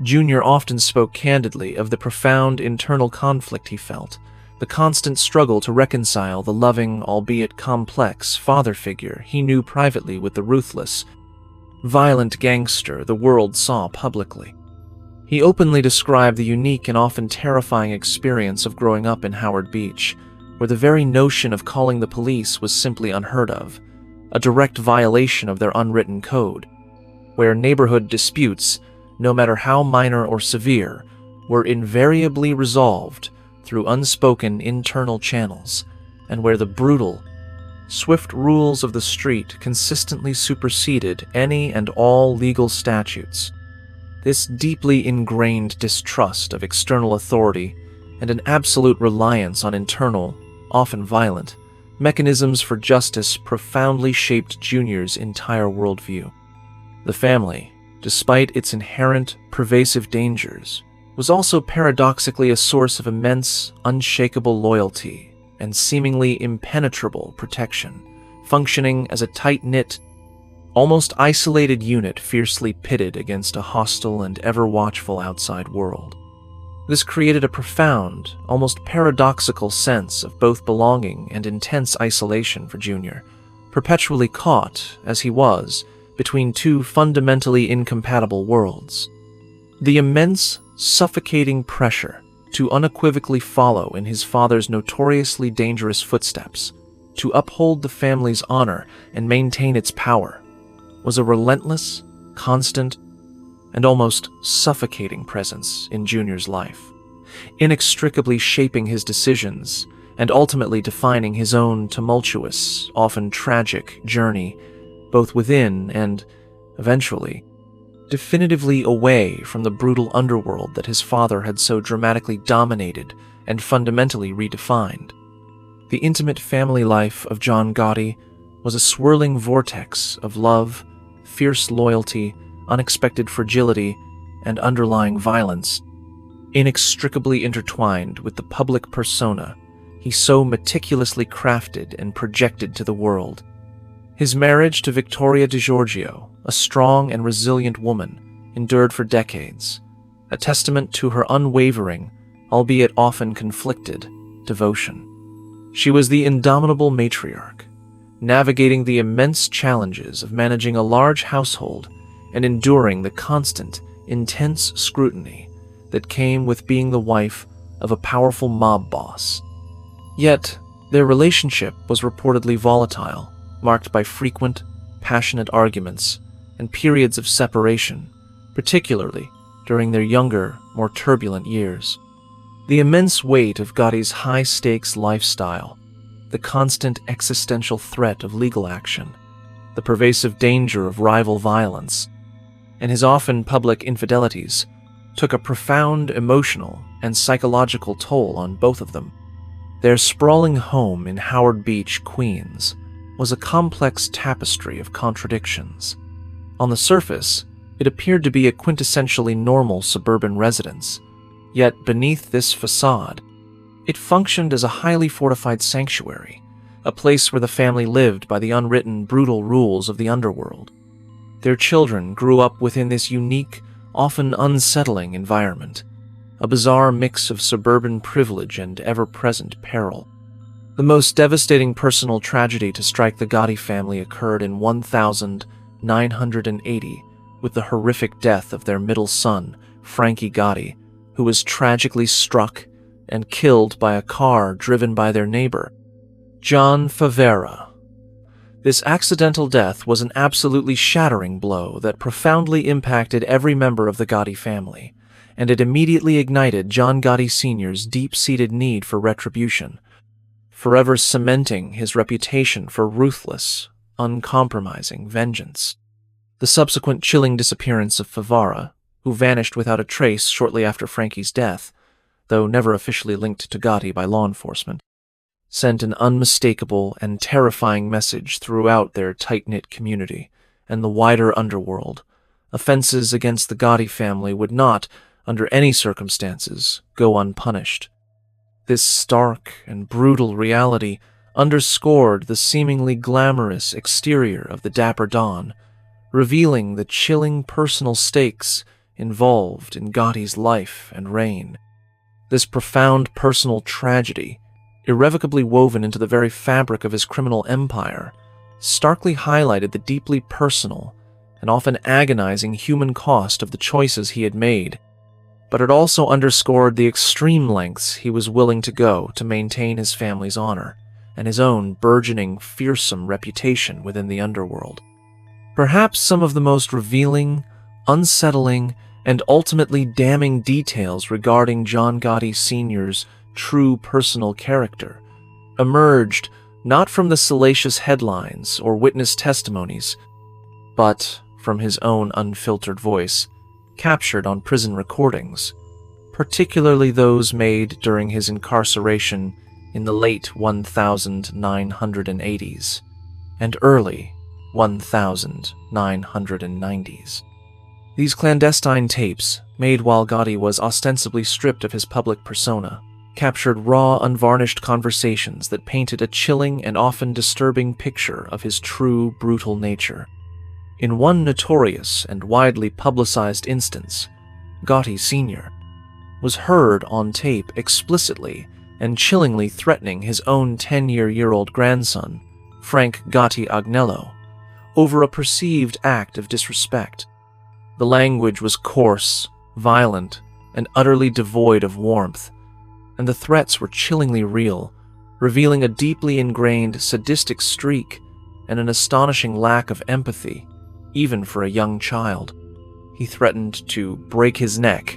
Junior often spoke candidly of the profound internal conflict he felt, the constant struggle to reconcile the loving, albeit complex, father figure he knew privately with the ruthless, violent gangster the world saw publicly. He openly described the unique and often terrifying experience of growing up in Howard Beach, where the very notion of calling the police was simply unheard of, a direct violation of their unwritten code, where neighborhood disputes, no matter how minor or severe, were invariably resolved through unspoken internal channels, and where the brutal, swift rules of the street consistently superseded any and all legal statutes. This deeply ingrained distrust of external authority and an absolute reliance on internal, often violent, mechanisms for justice profoundly shaped Junior's entire worldview. The family, despite its inherent, pervasive dangers, was also paradoxically a source of immense, unshakable loyalty and seemingly impenetrable protection, functioning as a tight-knit, almost isolated unit fiercely pitted against a hostile and ever-watchful outside world. This created a profound, almost paradoxical sense of both belonging and intense isolation for Junior, perpetually caught, as he was, between two fundamentally incompatible worlds. The immense, suffocating pressure to unequivocally follow in his father's notoriously dangerous footsteps, to uphold the family's honor and maintain its power, was a relentless, constant, and almost suffocating presence in Junior's life, inextricably shaping his decisions and ultimately defining his own tumultuous, often tragic journey, both within and, eventually, definitively away from the brutal underworld that his father had so dramatically dominated and fundamentally redefined. The intimate family life of John Gotti was a swirling vortex of love, fierce loyalty, unexpected fragility, and underlying violence, inextricably intertwined with the public persona he so meticulously crafted and projected to the world. His marriage to Victoria DiGiorgio, a strong and resilient woman, endured for decades, a testament to her unwavering, albeit often conflicted, devotion. She was the indomitable matriarch, navigating the immense challenges of managing a large household and enduring the constant, intense scrutiny that came with being the wife of a powerful mob boss. Yet, their relationship was reportedly volatile, marked by frequent, passionate arguments and periods of separation, particularly during their younger, more turbulent years. The immense weight of Gotti's high-stakes lifestyle, the constant existential threat of legal action, the pervasive danger of rival violence, and his often public infidelities took a profound emotional and psychological toll on both of them. Their sprawling home in Howard Beach, Queens, was a complex tapestry of contradictions. On the surface, it appeared to be a quintessentially normal suburban residence, yet beneath this facade, it functioned as a highly fortified sanctuary, a place where the family lived by the unwritten, brutal rules of the underworld. Their children grew up within this unique, often unsettling environment, a bizarre mix of suburban privilege and ever-present peril. The most devastating personal tragedy to strike the Gotti family occurred in 1980 with the horrific death of their middle son, Frankie Gotti, who was tragically struck and killed by a car driven by their neighbor, John Favera. This accidental death was an absolutely shattering blow that profoundly impacted every member of the Gotti family, and it immediately ignited John Gotti Sr.'s deep-seated need for retribution, forever cementing his reputation for ruthless, uncompromising vengeance. The subsequent chilling disappearance of Favara, who vanished without a trace shortly after Frankie's death, though never officially linked to Gotti by law enforcement, sent an unmistakable and terrifying message throughout their tight-knit community and the wider underworld, Offenses against the Gotti family would not, under any circumstances, go unpunished. This stark and brutal reality underscored the seemingly glamorous exterior of the dapper Don, revealing the chilling personal stakes involved in Gotti's life and reign. This profound personal tragedy, irrevocably woven into the very fabric of his criminal empire, starkly highlighted the deeply personal and often agonizing human cost of the choices he had made, but it also underscored the extreme lengths he was willing to go to maintain his family's honor and his own burgeoning, fearsome reputation within the underworld. Perhaps some of the most revealing, unsettling, and ultimately damning details regarding John Gotti Sr.'s true personal character emerged not from the salacious headlines or witness testimonies, but from his own unfiltered voice, captured on prison recordings, particularly those made during his incarceration in the late 1980s and early 1990s. These clandestine tapes, made while Gotti was ostensibly stripped of his public persona, captured raw, unvarnished conversations that painted a chilling and often disturbing picture of his true, brutal nature. In one notorious and widely publicized instance, Gotti Sr. was heard on tape explicitly and chillingly threatening his own 10-year-old grandson, Frank Gotti Agnello, over a perceived act of disrespect. The language was coarse, violent, and utterly devoid of warmth, and the threats were chillingly real, revealing a deeply ingrained sadistic streak and an astonishing lack of empathy, even for a young child. He threatened to break his neck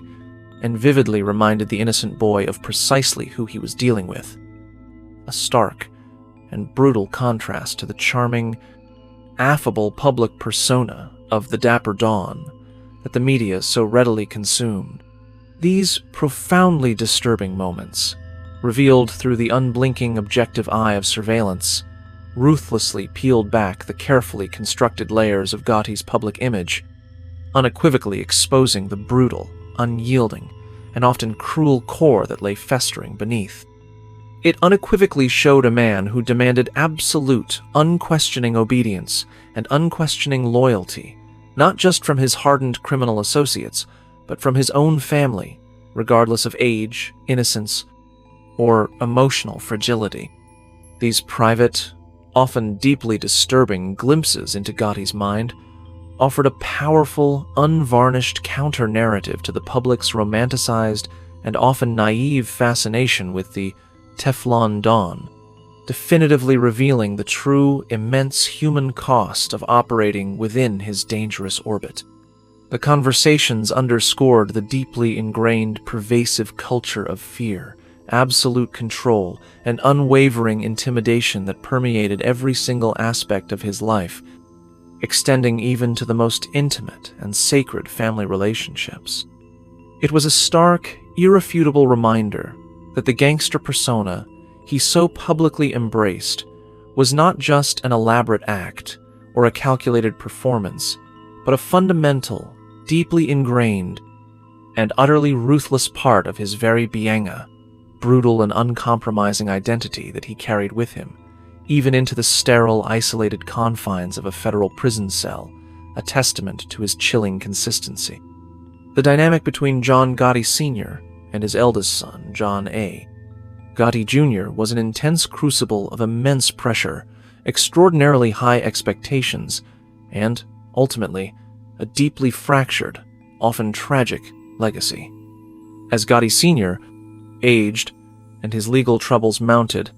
and vividly reminded the innocent boy of precisely who he was dealing with. A stark and brutal contrast to the charming, affable public persona of the dapper Don that the media so readily consumed. These profoundly disturbing moments, revealed through the unblinking objective eye of surveillance, ruthlessly peeled back the carefully constructed layers of Gotti's public image, unequivocally exposing the brutal, unyielding, and often cruel core that lay festering beneath. It unequivocally showed a man who demanded absolute, unquestioning obedience and unquestioning loyalty, not just from his hardened criminal associates, but from his own family, regardless of age, innocence, or emotional fragility. These private, often deeply disturbing glimpses into Gotti's mind offered a powerful, unvarnished counter-narrative to the public's romanticized and often naive fascination with the Teflon Don, definitively revealing the true, immense human cost of operating within his dangerous orbit. The conversations underscored the deeply ingrained, pervasive culture of fear, absolute control, and unwavering intimidation that permeated every single aspect of his life, extending even to the most intimate and sacred family relationships. It was a stark, irrefutable reminder that the gangster persona he so publicly embraced was not just an elaborate act or a calculated performance, but a fundamental, deeply ingrained, and utterly ruthless part of his very being, brutal and uncompromising identity that he carried with him, even into the sterile, isolated confines of a federal prison cell, a testament to his chilling consistency. The dynamic between John Gotti Sr. and his eldest son, John A. Gotti Jr. was an intense crucible of immense pressure, extraordinarily high expectations, and, ultimately, a deeply fractured, often tragic legacy. As Gotti Sr. aged and his legal troubles mounted,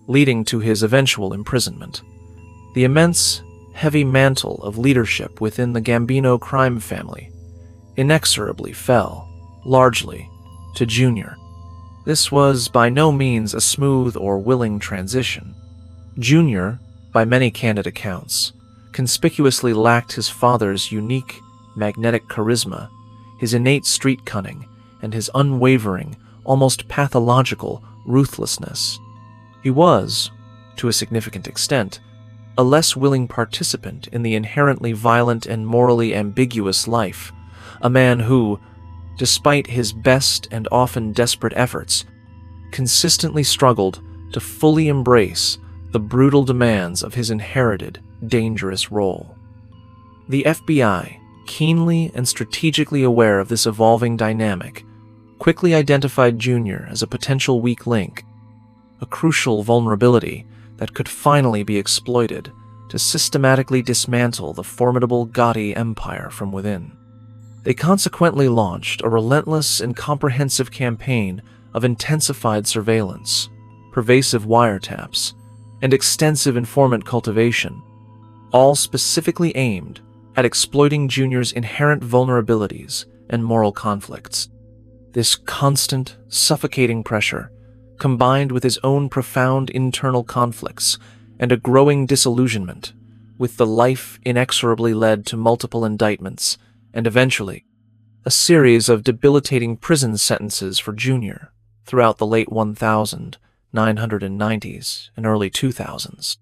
leading to his eventual imprisonment, the immense, heavy mantle of leadership within the Gambino crime family inexorably fell, largely, to Jr. This was by no means a smooth or willing transition. Jr., by many candid accounts, conspicuously lacked his father's unique, magnetic charisma, his innate street cunning, and his unwavering, almost pathological ruthlessness. He was, to a significant extent, a less willing participant in the inherently violent and morally ambiguous life, a man who, despite his best and often desperate efforts, consistently struggled to fully embrace the brutal demands of his inherited, dangerous role. The FBI, keenly and strategically aware of this evolving dynamic, quickly identified Jr. as a potential weak link, a crucial vulnerability that could finally be exploited to systematically dismantle the formidable Gotti empire from within. They consequently launched a relentless and comprehensive campaign of intensified surveillance, pervasive wiretaps, and extensive informant cultivation, all specifically aimed at exploiting Jr.'s inherent vulnerabilities and moral conflicts. This constant, suffocating pressure, combined with his own profound internal conflicts and a growing disillusionment with the life, inexorably led to multiple indictments and eventually a series of debilitating prison sentences for Jr. throughout the late 1990s and early 2000s.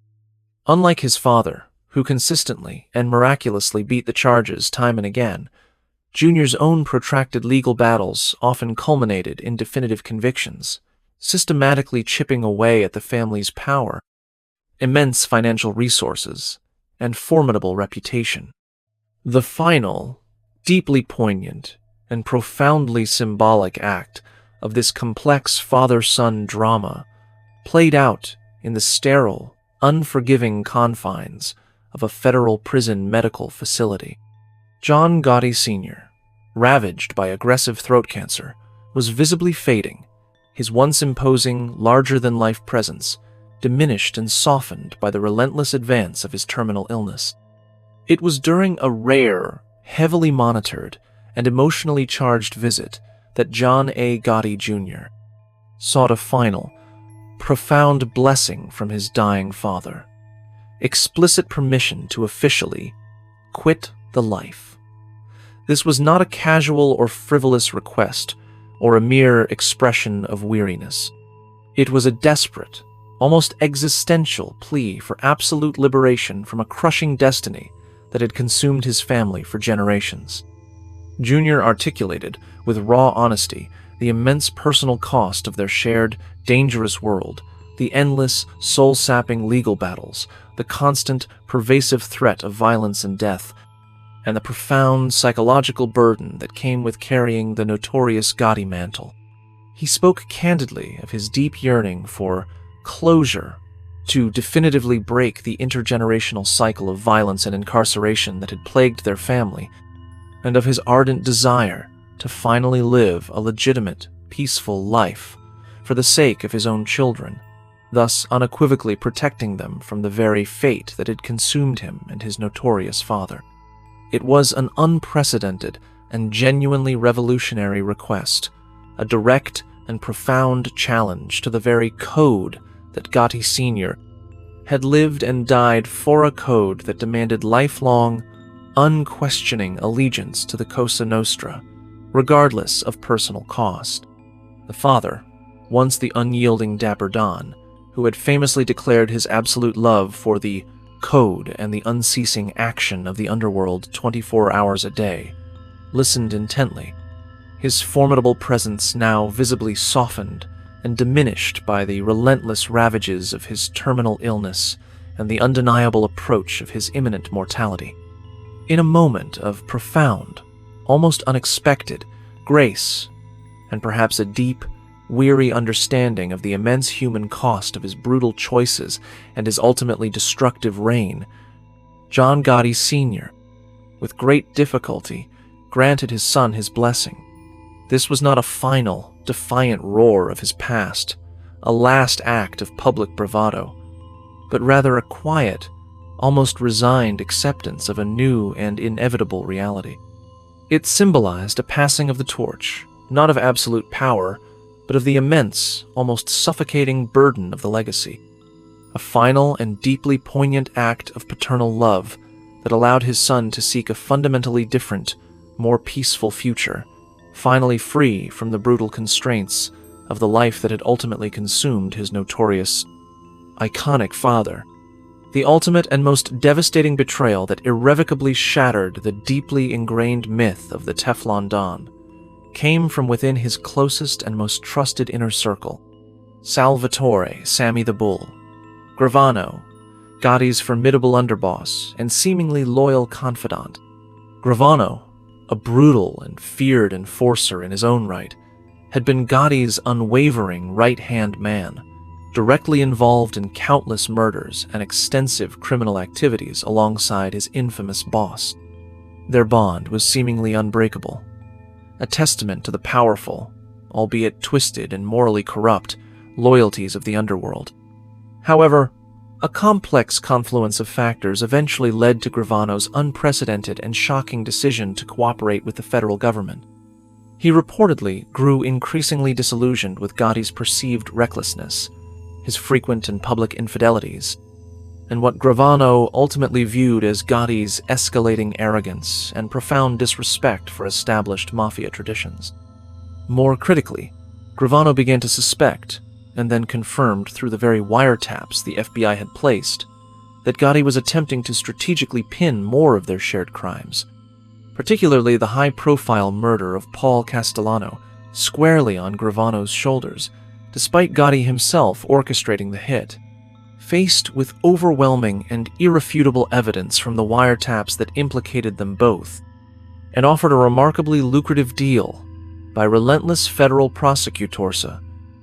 Unlike his father, who consistently and miraculously beat the charges time and again, Jr.'s own protracted legal battles often culminated in definitive convictions, systematically chipping away at the family's power, immense financial resources, and formidable reputation. The final, deeply poignant, and profoundly symbolic act of this complex father-son drama played out in the sterile, unforgiving confines of a federal prison medical facility. John Gotti Sr., ravaged by aggressive throat cancer, was visibly fading, his once imposing, larger-than-life presence diminished and softened by the relentless advance of his terminal illness. It was during a rare, heavily monitored, and emotionally charged visit that John A. Gotti Jr. sought a final, profound blessing from his dying father, explicit permission to officially quit the life. This was not a casual or frivolous request or a mere expression of weariness. It was a desperate, almost existential plea for absolute liberation from a crushing destiny that had consumed his family for generations. Jr. articulated with raw honesty the immense personal cost of their shared, dangerous world, the endless, soul-sapping legal battles, the constant, pervasive threat of violence and death, and the profound psychological burden that came with carrying the notorious Gotti mantle. He spoke candidly of his deep yearning for closure to definitively break the intergenerational cycle of violence and incarceration that had plagued their family, and of his ardent desire to finally live a legitimate, peaceful life for the sake of his own children, thus unequivocally protecting them from the very fate that had consumed him and his notorious father. It was an unprecedented and genuinely revolutionary request, a direct and profound challenge to the very code that Gotti Sr. had lived and died for, a code that demanded lifelong, unquestioning allegiance to the Cosa Nostra, regardless of personal cost. The father, once the unyielding Dapper Don, who had famously declared his absolute love for the code and the unceasing action of the underworld 24 hours a day, listened intently, his formidable presence now visibly softened and diminished by the relentless ravages of his terminal illness and the undeniable approach of his imminent mortality. In a moment of profound, almost unexpected, grace, and perhaps a deep, weary understanding of the immense human cost of his brutal choices and his ultimately destructive reign, John Gotti Sr., with great difficulty, granted his son his blessing. This was not a final, defiant roar of his past, a last act of public bravado, but rather a quiet, almost resigned acceptance of a new and inevitable reality. It symbolized a passing of the torch, not of absolute power, but of the immense, almost suffocating burden of the legacy. A final and deeply poignant act of paternal love that allowed his son to seek a fundamentally different, more peaceful future, finally free from the brutal constraints of the life that had ultimately consumed his notorious, iconic father. The ultimate and most devastating betrayal that irrevocably shattered the deeply ingrained myth of the Teflon Don came from within his closest and most trusted inner circle. Salvatore, Sammy the Bull, Gravano, Gotti's formidable underboss and seemingly loyal confidant. Gravano, a brutal and feared enforcer in his own right, had been Gotti's unwavering right-hand man, directly involved in countless murders and extensive criminal activities alongside his infamous boss. Their bond was seemingly unbreakable, a testament to the powerful, albeit twisted and morally corrupt, loyalties of the underworld. However, a complex confluence of factors eventually led to Gravano's unprecedented and shocking decision to cooperate with the federal government. He reportedly grew increasingly disillusioned with Gotti's perceived recklessness, his frequent and public infidelities, and what Gravano ultimately viewed as Gotti's escalating arrogance and profound disrespect for established mafia traditions. More critically, Gravano began to suspect, and then confirmed through the very wiretaps the FBI had placed, that Gotti was attempting to strategically pin more of their shared crimes, particularly the high-profile murder of Paul Castellano, squarely on Gravano's shoulders, despite Gotti himself orchestrating the hit. Faced with overwhelming and irrefutable evidence from the wiretaps that implicated them both, and offered a remarkably lucrative deal by relentless federal prosecutorsa,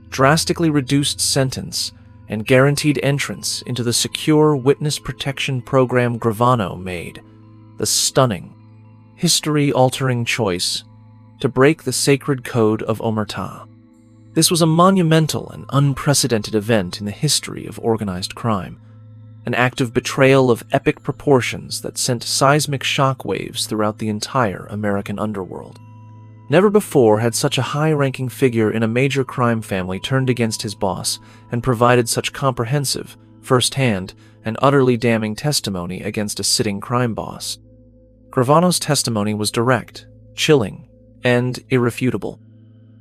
drastically reduced sentence, and guaranteed entrance into the secure witness protection program, Gravano made the stunning, history-altering choice to break the sacred code of omerta. This was a monumental and unprecedented event in the history of organized crime, an act of betrayal of epic proportions that sent seismic shockwaves throughout the entire American underworld. Never before had such a high-ranking figure in a major crime family turned against his boss and provided such comprehensive, first-hand, and utterly damning testimony against a sitting crime boss. Gravano's testimony was direct, chilling, and irrefutable.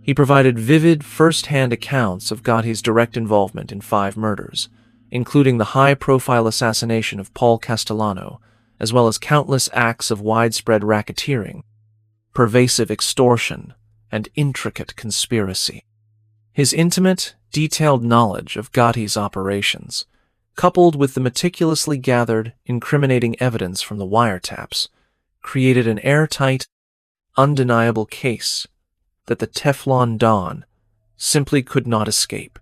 He provided vivid, first-hand accounts of Gotti's direct involvement in 5 murders, including the high-profile assassination of Paul Castellano, as well as countless acts of widespread racketeering, pervasive extortion, and intricate conspiracy. His intimate, detailed knowledge of Gotti's operations, coupled with the meticulously gathered, incriminating evidence from the wiretaps, created an airtight, undeniable case that the Teflon Don simply could not escape.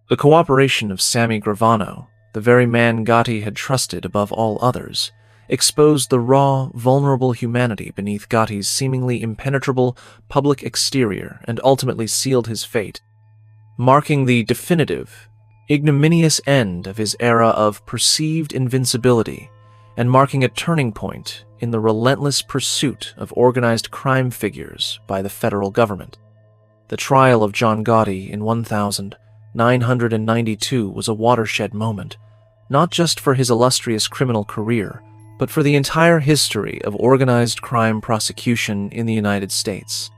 The cooperation of Sammy Gravano, the very man Gotti had trusted above all others, exposed the raw, vulnerable humanity beneath Gotti's seemingly impenetrable public exterior and ultimately sealed his fate, marking the definitive, ignominious end of his era of perceived invincibility and marking a turning point in the relentless pursuit of organized crime figures by the federal government. The trial of John Gotti in 1992 was a watershed moment, not just for his illustrious criminal career, but for the entire history of organized crime prosecution in the United States.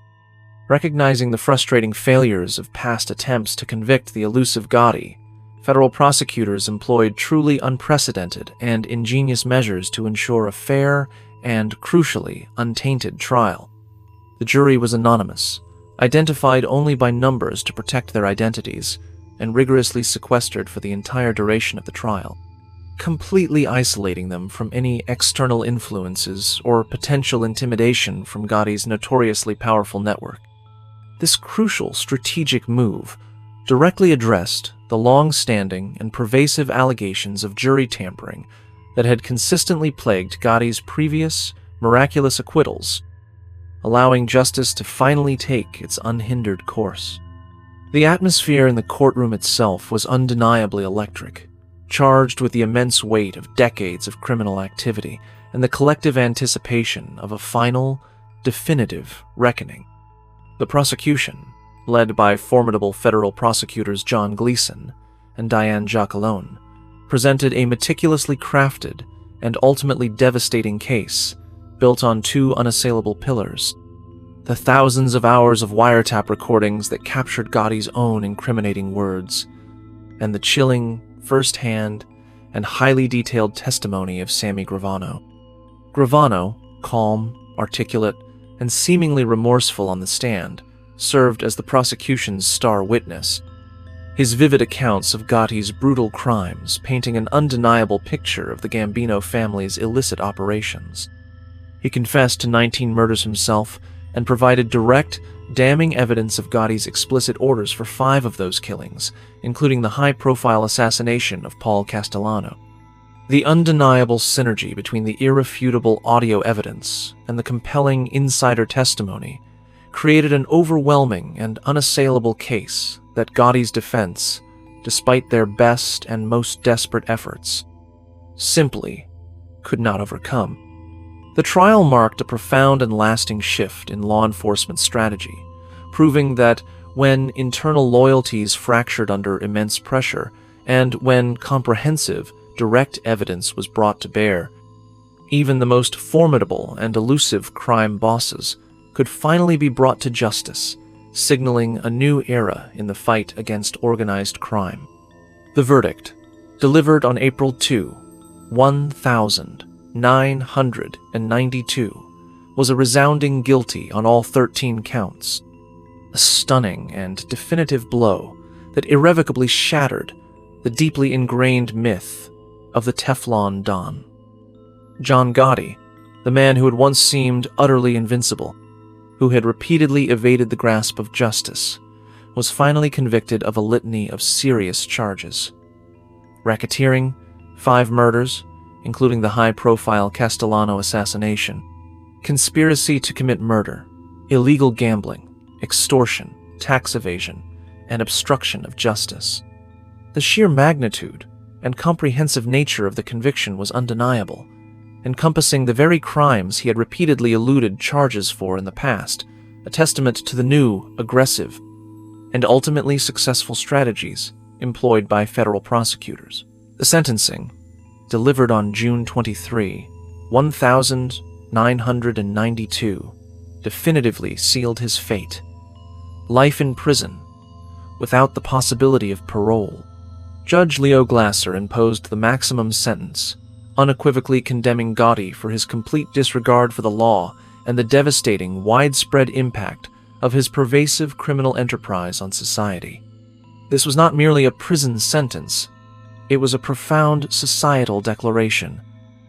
Recognizing the frustrating failures of past attempts to convict the elusive Gotti, federal prosecutors employed truly unprecedented and ingenious measures to ensure a fair and, crucially, untainted trial. The jury was anonymous, identified only by numbers to protect their identities, and rigorously sequestered for the entire duration of the trial, completely isolating them from any external influences or potential intimidation from Gotti's notoriously powerful network. This crucial strategic move directly addressed the long-standing and pervasive allegations of jury tampering that had consistently plagued Gotti's previous, miraculous acquittals, allowing justice to finally take its unhindered course. The atmosphere in the courtroom itself was undeniably electric, charged with the immense weight of decades of criminal activity and the collective anticipation of a final, definitive reckoning. The prosecution, led by formidable federal prosecutors John Gleason and Diane Jacquelone, presented a meticulously crafted and ultimately devastating case built on 2 unassailable pillars: the thousands of hours of wiretap recordings that captured Gotti's own incriminating words, and the chilling, first-hand, and highly detailed testimony of Sammy Gravano. Gravano, calm, articulate, and seemingly remorseful on the stand, served as the prosecution's star witness. His vivid accounts of Gotti's brutal crimes painting an undeniable picture of the Gambino family's illicit operations. He confessed to 19 murders himself and provided direct, damning evidence of Gotti's explicit orders for 5 of those killings, including the high-profile assassination of Paul Castellano. The undeniable synergy between the irrefutable audio evidence and the compelling insider testimony created an overwhelming and unassailable case that Gotti's defense, despite their best and most desperate efforts, simply could not overcome. The trial marked a profound and lasting shift in law enforcement strategy, proving that when internal loyalties fractured under immense pressure, and when comprehensive, direct evidence was brought to bear, even the most formidable and elusive crime bosses could finally be brought to justice, signaling a new era in the fight against organized crime. The verdict, delivered on April 2, 1992, was a resounding guilty on all 13 counts, a stunning and definitive blow that irrevocably shattered the deeply ingrained myth of the Teflon Don. John Gotti, the man who had once seemed utterly invincible, who had repeatedly evaded the grasp of justice, was finally convicted of a litany of serious charges. Racketeering, 5 murders, including the high-profile Castellano assassination, conspiracy to commit murder, illegal gambling, extortion, tax evasion, and obstruction of justice. The sheer magnitude and comprehensive nature of the conviction was undeniable, encompassing the very crimes he had repeatedly eluded charges for in the past, a testament to the new, aggressive, and ultimately successful strategies employed by federal prosecutors. The sentencing, delivered on June 23, 1992, definitively sealed his fate. Life in prison, without the possibility of parole. Judge Leo Glasser imposed the maximum sentence, unequivocally condemning Gotti for his complete disregard for the law and the devastating, widespread impact of his pervasive criminal enterprise on society. This was not merely a prison sentence, it was a profound societal declaration,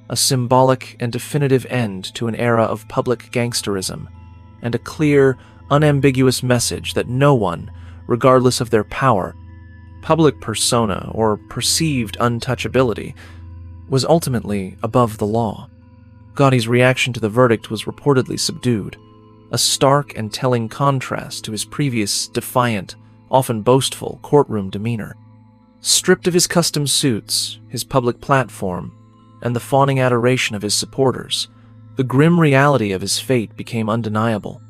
a symbolic and definitive end to an era of public gangsterism, and a clear, unambiguous message that no one, regardless of their power, public persona, or perceived untouchability, was ultimately above the law. Gotti's reaction to the verdict was reportedly subdued, a stark and telling contrast to his previous defiant, often boastful courtroom demeanor. Stripped of his custom suits, his public platform, and the fawning adoration of his supporters, the grim reality of his fate became undeniable.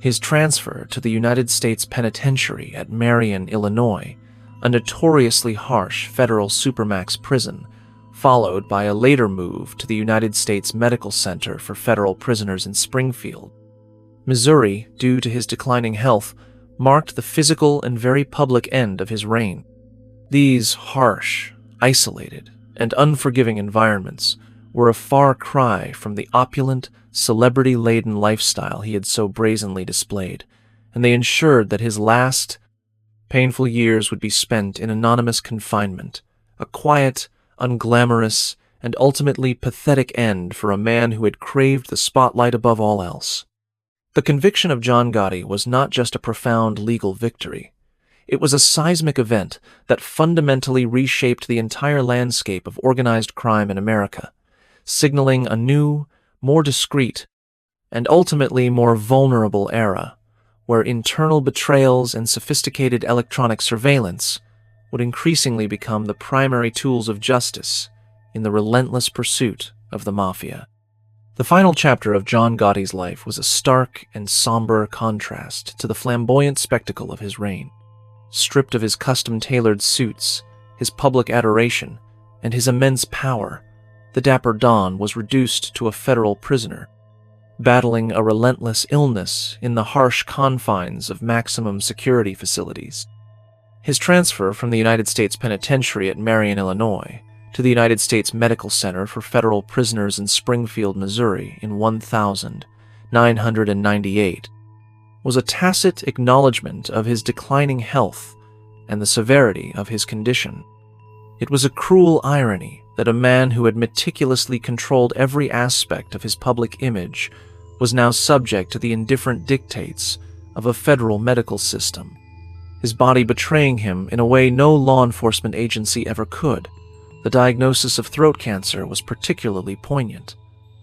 His transfer to the United States Penitentiary at Marion, Illinois, a notoriously harsh federal supermax prison, followed by a later move to the United States Medical Center for Federal Prisoners in Springfield, Missouri, due to his declining health, marked the physical and very public end of his reign. These harsh, isolated, and unforgiving environments were a far cry from the opulent, celebrity-laden lifestyle he had so brazenly displayed, and they ensured that his last, painful years would be spent in anonymous confinement, a quiet, unglamorous, and ultimately pathetic end for a man who had craved the spotlight above all else. The conviction of John Gotti was not just a profound legal victory. It was a seismic event that fundamentally reshaped the entire landscape of organized crime in America, signaling a new, more discreet, and ultimately more vulnerable era, where internal betrayals and sophisticated electronic surveillance would increasingly become the primary tools of justice in the relentless pursuit of the mafia. The final chapter of John Gotti's life was a stark and somber contrast to the flamboyant spectacle of his reign. Stripped of his custom-tailored suits, his public adoration, and his immense power, the dapper Don was reduced to a federal prisoner, battling a relentless illness in the harsh confines of maximum security facilities. His transfer from the United States Penitentiary at Marion, Illinois, to the United States Medical Center for Federal Prisoners in Springfield, Missouri in 1998 was a tacit acknowledgement of his declining health and the severity of his condition. It was a cruel irony that a man who had meticulously controlled every aspect of his public image was now subject to the indifferent dictates of a federal medical system, his body betraying him in a way no law enforcement agency ever could. The diagnosis of throat cancer was particularly poignant,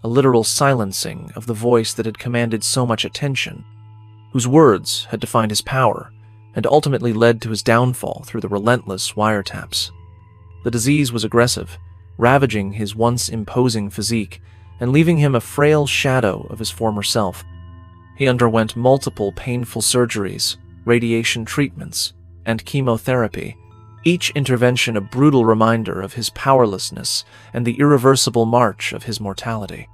a literal silencing of the voice that had commanded so much attention, whose words had defined his power and ultimately led to his downfall through the relentless wiretaps. The disease was aggressive, ravaging his once imposing physique and leaving him a frail shadow of his former self. He underwent multiple painful surgeries, radiation treatments, and chemotherapy, each intervention a brutal reminder of his powerlessness and the irreversible march of his mortality.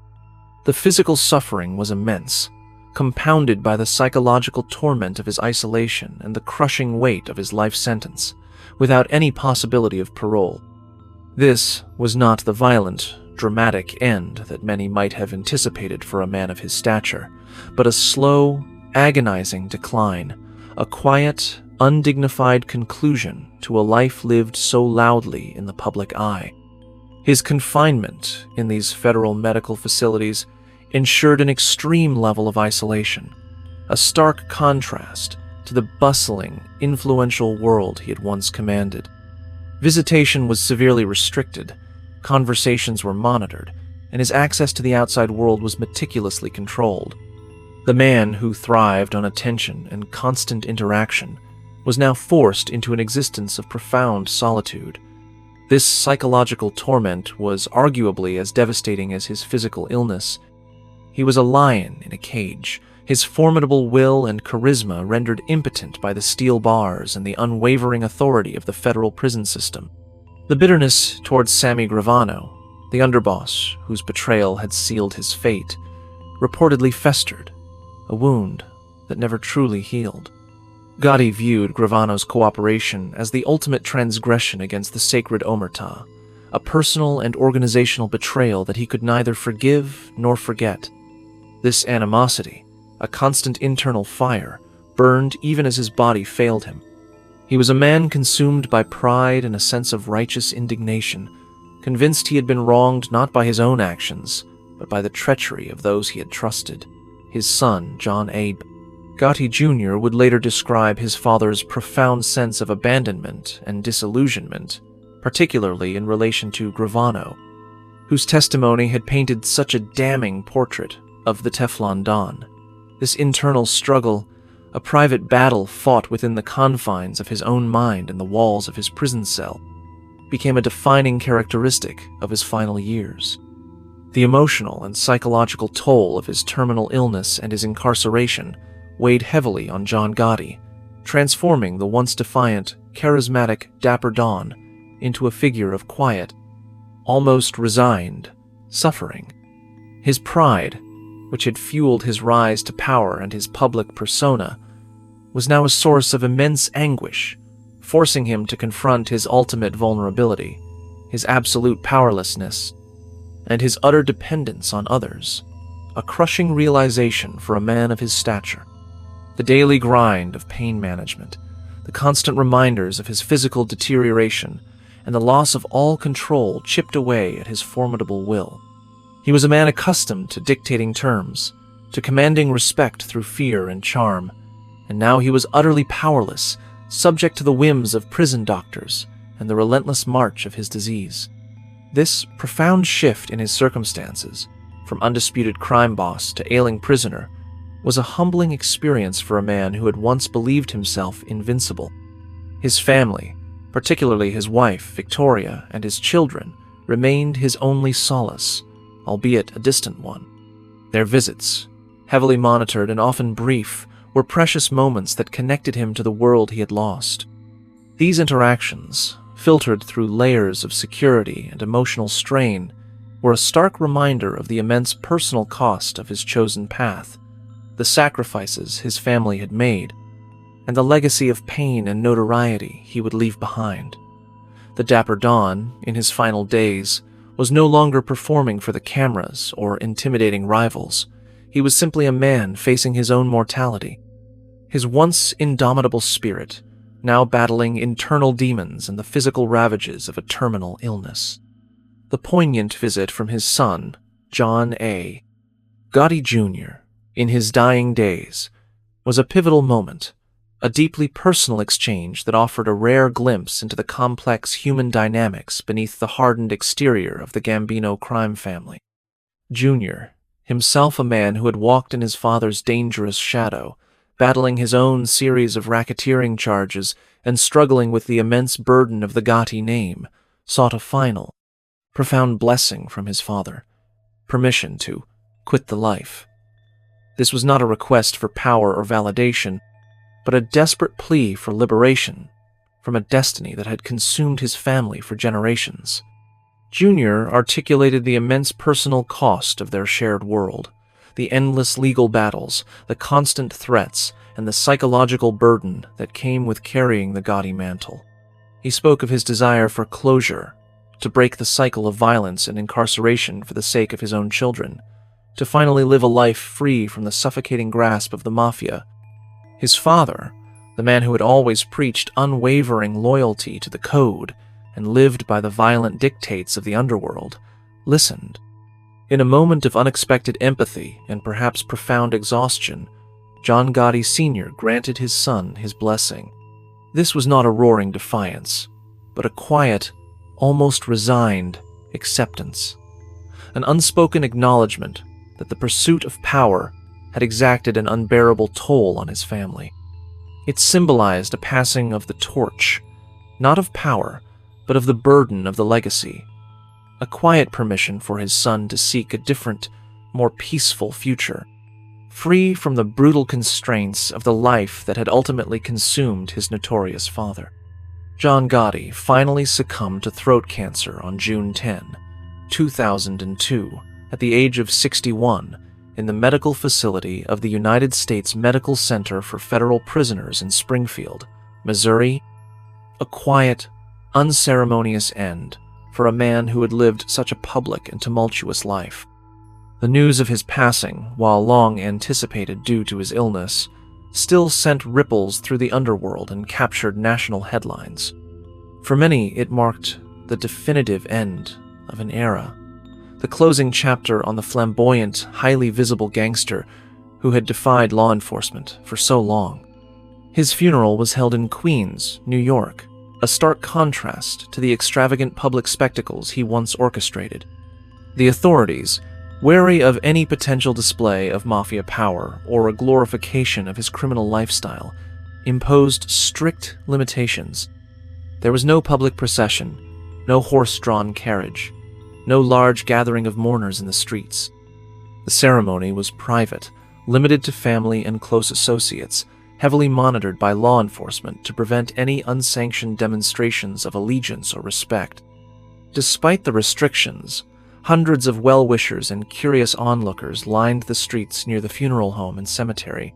The physical suffering was immense, compounded by the psychological torment of his isolation and the crushing weight of his life sentence, without any possibility of parole. This was not the violent, dramatic end that many might have anticipated for a man of his stature, but a slow, agonizing decline, a quiet, undignified conclusion to a life lived so loudly in the public eye. His confinement in these federal medical facilities ensured an extreme level of isolation, a stark contrast to the bustling, influential world he had once commanded. Visitation was severely restricted, conversations were monitored, and his access to the outside world was meticulously controlled. The man who thrived on attention and constant interaction was now forced into an existence of profound solitude. This psychological torment was arguably as devastating as his physical illness. He was a lion in a cage, his formidable will and charisma rendered impotent by the steel bars and the unwavering authority of the federal prison system. The bitterness towards Sammy Gravano, the underboss whose betrayal had sealed his fate, reportedly festered, a wound that never truly healed. Gotti viewed Gravano's cooperation as the ultimate transgression against the sacred omertà, a personal and organizational betrayal that he could neither forgive nor forget. This animosity, a constant internal fire, burned even as his body failed him. He was a man consumed by pride and a sense of righteous indignation, convinced he had been wronged not by his own actions, but by the treachery of those he had trusted. His son, John Gotti Jr. would later describe his father's profound sense of abandonment and disillusionment, particularly in relation to Gravano, whose testimony had painted such a damning portrait of the Teflon Don. This internal struggle, a private battle fought within the confines of his own mind and the walls of his prison cell, became a defining characteristic of his final years. The emotional and psychological toll of his terminal illness and his incarceration weighed heavily on John Gotti, transforming the once defiant, charismatic, dapper Don into a figure of quiet, almost resigned, suffering. His pride, which had fueled his rise to power and his public persona, was now a source of immense anguish, forcing him to confront his ultimate vulnerability, his absolute powerlessness, and his utter dependence on others, a crushing realization for a man of his stature. The daily grind of pain management, the constant reminders of his physical deterioration, and the loss of all control chipped away at his formidable will. He was a man accustomed to dictating terms, to commanding respect through fear and charm, and now he was utterly powerless, subject to the whims of prison doctors and the relentless march of his disease. This profound shift in his circumstances, from undisputed crime boss to ailing prisoner, was a humbling experience for a man who had once believed himself invincible. His family, particularly his wife, Victoria, and his children, remained his only solace, albeit a distant one. Their visits, heavily monitored and often brief, were precious moments that connected him to the world he had lost. These interactions, filtered through layers of security and emotional strain, were a stark reminder of the immense personal cost of his chosen path, the sacrifices his family had made, and the legacy of pain and notoriety he would leave behind. The dapper Don, in his final days, was no longer performing for the cameras or intimidating rivals. He was simply a man facing his own mortality. His once indomitable spirit, now battling internal demons and the physical ravages of a terminal illness. The poignant visit from his son, John A. Gotti Jr., in his dying days, was a pivotal moment, a deeply personal exchange that offered a rare glimpse into the complex human dynamics beneath the hardened exterior of the Gambino crime family. Jr., himself a man who had walked in his father's dangerous shadow, battling his own series of racketeering charges and struggling with the immense burden of the Gotti name, sought a final, profound blessing from his father, permission to quit the life. This was not a request for power or validation, but a desperate plea for liberation from a destiny that had consumed his family for generations. Junior articulated the immense personal cost of their shared world, the endless legal battles, the constant threats, and the psychological burden that came with carrying the Gotti mantle. He spoke of his desire for closure, to break the cycle of violence and incarceration for the sake of his own children, to finally live a life free from the suffocating grasp of the mafia. His father, the man who had always preached unwavering loyalty to the code and lived by the violent dictates of the underworld, listened. In a moment of unexpected empathy and perhaps profound exhaustion, John Gotti Sr. granted his son his blessing. This was not a roaring defiance, but a quiet, almost resigned acceptance, an unspoken acknowledgement that the pursuit of power had exacted an unbearable toll on his family. It symbolized a passing of the torch, not of power, but of the burden of the legacy, a quiet permission for his son to seek a different, more peaceful future, free from the brutal constraints of the life that had ultimately consumed his notorious father. John Gotti finally succumbed to throat cancer on June 10, 2002, at the age of 61, in the medical facility of the United States Medical Center for Federal Prisoners in Springfield, Missouri. A quiet, unceremonious end for a man who had lived such a public and tumultuous life. The news of his passing, while long anticipated due to his illness, still sent ripples through the underworld and captured national headlines. For many, it marked the definitive end of an era, the closing chapter on the flamboyant, highly visible gangster who had defied law enforcement for so long. His funeral was held in Queens, New York, a stark contrast to the extravagant public spectacles he once orchestrated. The authorities, wary of any potential display of mafia power or a glorification of his criminal lifestyle, imposed strict limitations. There was no public procession, no horse-drawn carriage, no large gathering of mourners in the streets. The ceremony was private, limited to family and close associates, heavily monitored by law enforcement to prevent any unsanctioned demonstrations of allegiance or respect. Despite the restrictions, hundreds of well-wishers and curious onlookers lined the streets near the funeral home and cemetery,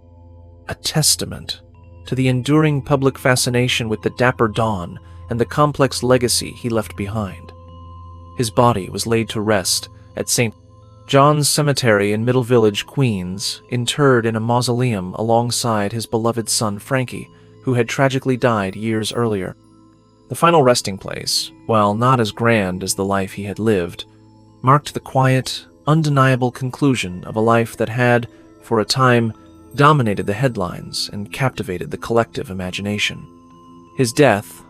a testament to the enduring public fascination with the dapper Don and the complex legacy he left behind. His body was laid to rest at St. John's Cemetery in Middle Village, Queens, interred in a mausoleum alongside his beloved son Frankie, who had tragically died years earlier. The final resting place, while not as grand as the life he had lived, marked the quiet, undeniable conclusion of a life that had, for a time, dominated the headlines and captivated the collective imagination. His death,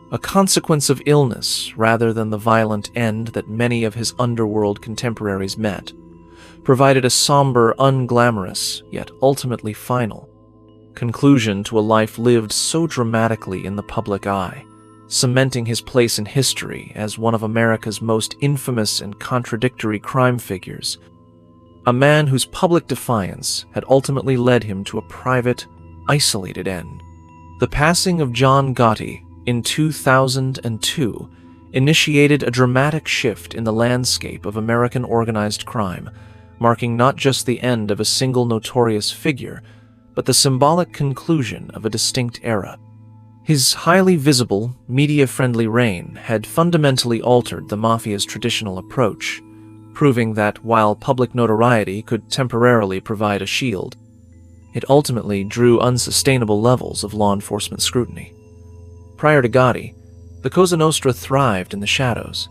a consequence of illness rather than the violent end that many of his underworld contemporaries met, provided a somber, unglamorous, yet ultimately final conclusion to a life lived so dramatically in the public eye, cementing his place in history as one of America's most infamous and contradictory crime figures, a man whose public defiance had ultimately led him to a private, isolated end. The passing of John Gotti in 2002 initiated a dramatic shift in the landscape of American organized crime, marking not just the end of a single notorious figure, but the symbolic conclusion of a distinct era. His highly visible, media-friendly reign had fundamentally altered the Mafia's traditional approach, proving that while public notoriety could temporarily provide a shield, it ultimately drew unsustainable levels of law enforcement scrutiny. Prior to Gotti, the Cosa Nostra thrived in the shadows,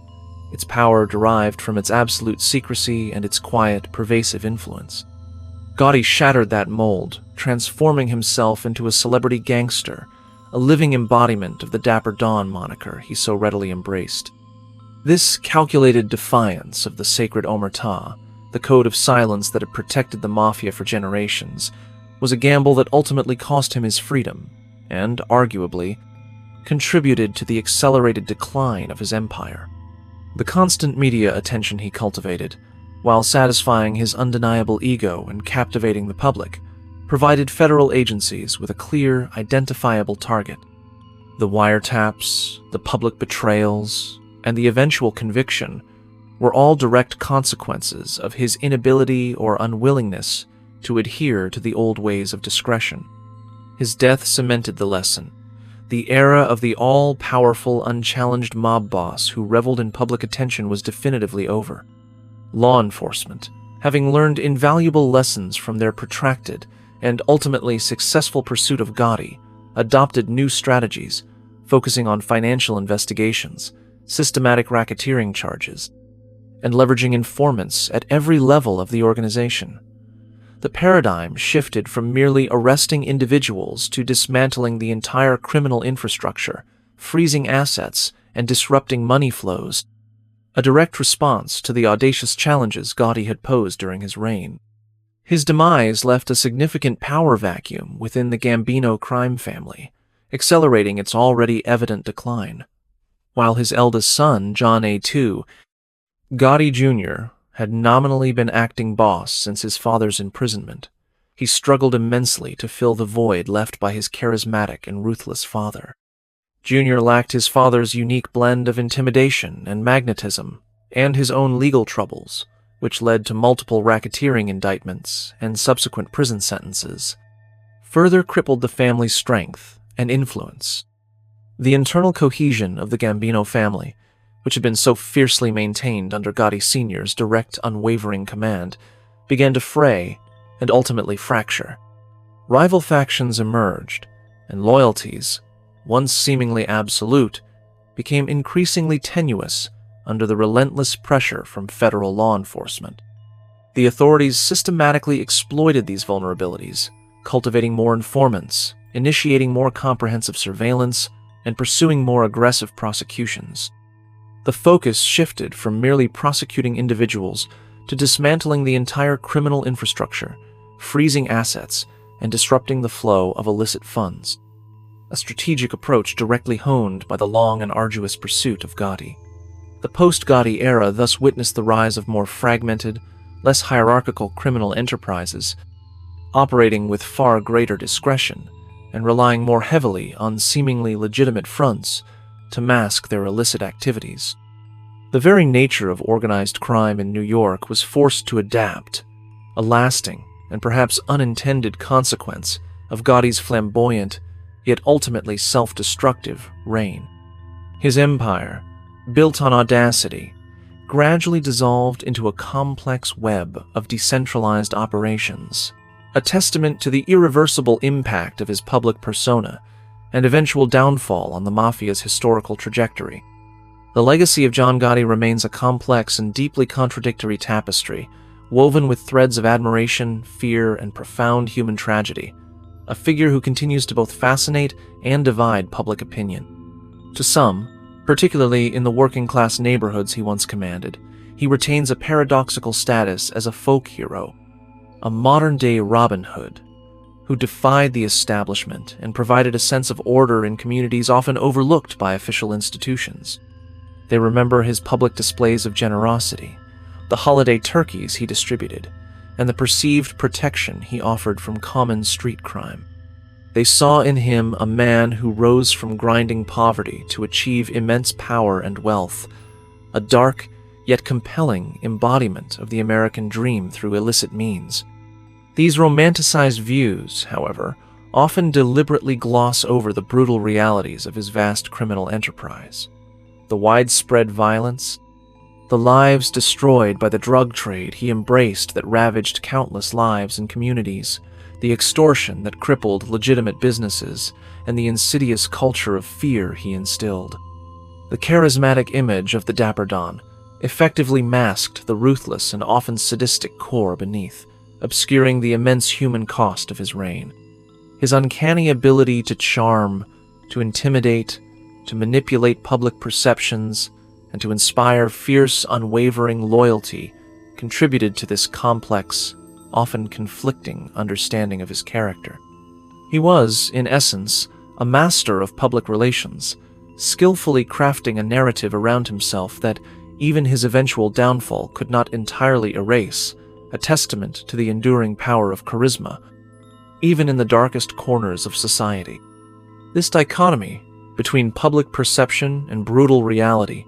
its power derived from its absolute secrecy and its quiet, pervasive influence. Gotti shattered that mold, transforming himself into a celebrity gangster, a living embodiment of the Dapper Don moniker he so readily embraced. This calculated defiance of the sacred omertà, the code of silence that had protected the Mafia for generations, was a gamble that ultimately cost him his freedom, and, arguably, contributed to the accelerated decline of his empire. The constant media attention he cultivated, while satisfying his undeniable ego and captivating the public, provided federal agencies with a clear, identifiable target. The wiretaps, the public betrayals, and the eventual conviction were all direct consequences of his inability or unwillingness to adhere to the old ways of discretion. His death cemented the lesson. The era of the all-powerful, unchallenged mob boss who reveled in public attention was definitively over. Law enforcement, having learned invaluable lessons from their protracted and ultimately successful pursuit of Gotti, adopted new strategies, focusing on financial investigations, systematic racketeering charges, and leveraging informants at every level of the organization. The paradigm shifted from merely arresting individuals to dismantling the entire criminal infrastructure, freezing assets, and disrupting money flows, a direct response to the audacious challenges Gotti had posed during his reign. His demise left a significant power vacuum within the Gambino crime family, accelerating its already evident decline. While his eldest son, John A2, Gotti Jr., had nominally been acting boss since his father's imprisonment, he struggled immensely to fill the void left by his charismatic and ruthless father. Jr. lacked his father's unique blend of intimidation and magnetism, and his own legal troubles, which led to multiple racketeering indictments and subsequent prison sentences, further crippled the family's strength and influence. The internal cohesion of the Gambino family, which had been so fiercely maintained under Gotti Sr.'s direct, unwavering command, began to fray and ultimately fracture. Rival factions emerged, and loyalties, once seemingly absolute, became increasingly tenuous under the relentless pressure from federal law enforcement. The authorities systematically exploited these vulnerabilities, cultivating more informants, initiating more comprehensive surveillance, and pursuing more aggressive prosecutions. The focus shifted from merely prosecuting individuals to dismantling the entire criminal infrastructure, freezing assets, and disrupting the flow of illicit funds. A strategic approach directly honed by the long and arduous pursuit of Gotti. The post-Gotti era thus witnessed the rise of more fragmented, less hierarchical criminal enterprises, operating with far greater discretion and relying more heavily on seemingly legitimate fronts to mask their illicit activities. The very nature of organized crime in New York was forced to adapt, a lasting and perhaps unintended consequence of Gotti's flamboyant, yet ultimately self-destructive, reign. His empire, built on audacity, gradually dissolved into a complex web of decentralized operations, a testament to the irreversible impact of his public persona and eventual downfall on the Mafia's historical trajectory. The legacy of John Gotti remains a complex and deeply contradictory tapestry, woven with threads of admiration, fear, and profound human tragedy, a figure who continues to both fascinate and divide public opinion. To some, particularly in the working-class neighborhoods he once commanded, he retains a paradoxical status as a folk hero, a modern-day Robin Hood, who defied the establishment and provided a sense of order in communities often overlooked by official institutions. They remember his public displays of generosity, the holiday turkeys he distributed, and the perceived protection he offered from common street crime. They saw in him a man who rose from grinding poverty to achieve immense power and wealth, a dark yet compelling embodiment of the American dream through illicit means. These romanticized views, however, often deliberately gloss over the brutal realities of his vast criminal enterprise. The widespread violence, the lives destroyed by the drug trade he embraced that ravaged countless lives and communities, the extortion that crippled legitimate businesses, and the insidious culture of fear he instilled. The charismatic image of the Dapper Don effectively masked the ruthless and often sadistic core beneath, obscuring the immense human cost of his reign. His uncanny ability to charm, to intimidate, to manipulate public perceptions, and to inspire fierce, unwavering loyalty contributed to this complex, often conflicting understanding of his character. He was, in essence, a master of public relations, skillfully crafting a narrative around himself that even his eventual downfall could not entirely erase, a testament to the enduring power of charisma, even in the darkest corners of society. This dichotomy between public perception and brutal reality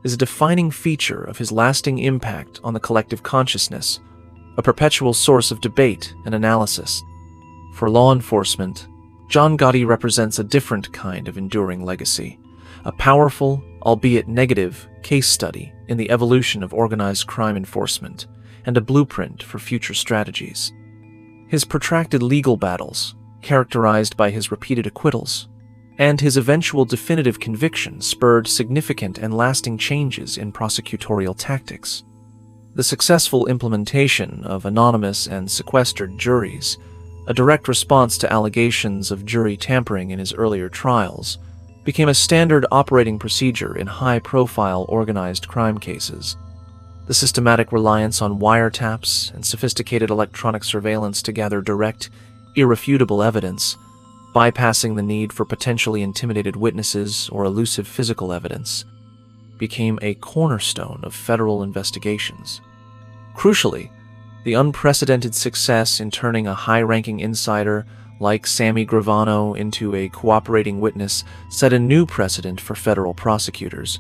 is a defining feature of his lasting impact on the collective consciousness, a perpetual source of debate and analysis. For law enforcement, John Gotti represents a different kind of enduring legacy, a powerful, albeit negative, case study in the evolution of organized crime enforcement and a blueprint for future strategies. His protracted legal battles, characterized by his repeated acquittals, and his eventual definitive conviction spurred significant and lasting changes in prosecutorial tactics. The successful implementation of anonymous and sequestered juries, a direct response to allegations of jury tampering in his earlier trials, became a standard operating procedure in high-profile organized crime cases. The systematic reliance on wiretaps and sophisticated electronic surveillance to gather direct, irrefutable evidence, bypassing the need for potentially intimidated witnesses or elusive physical evidence, became a cornerstone of federal investigations. Crucially, the unprecedented success in turning a high-ranking insider like Sammy Gravano into a cooperating witness set a new precedent for federal prosecutors,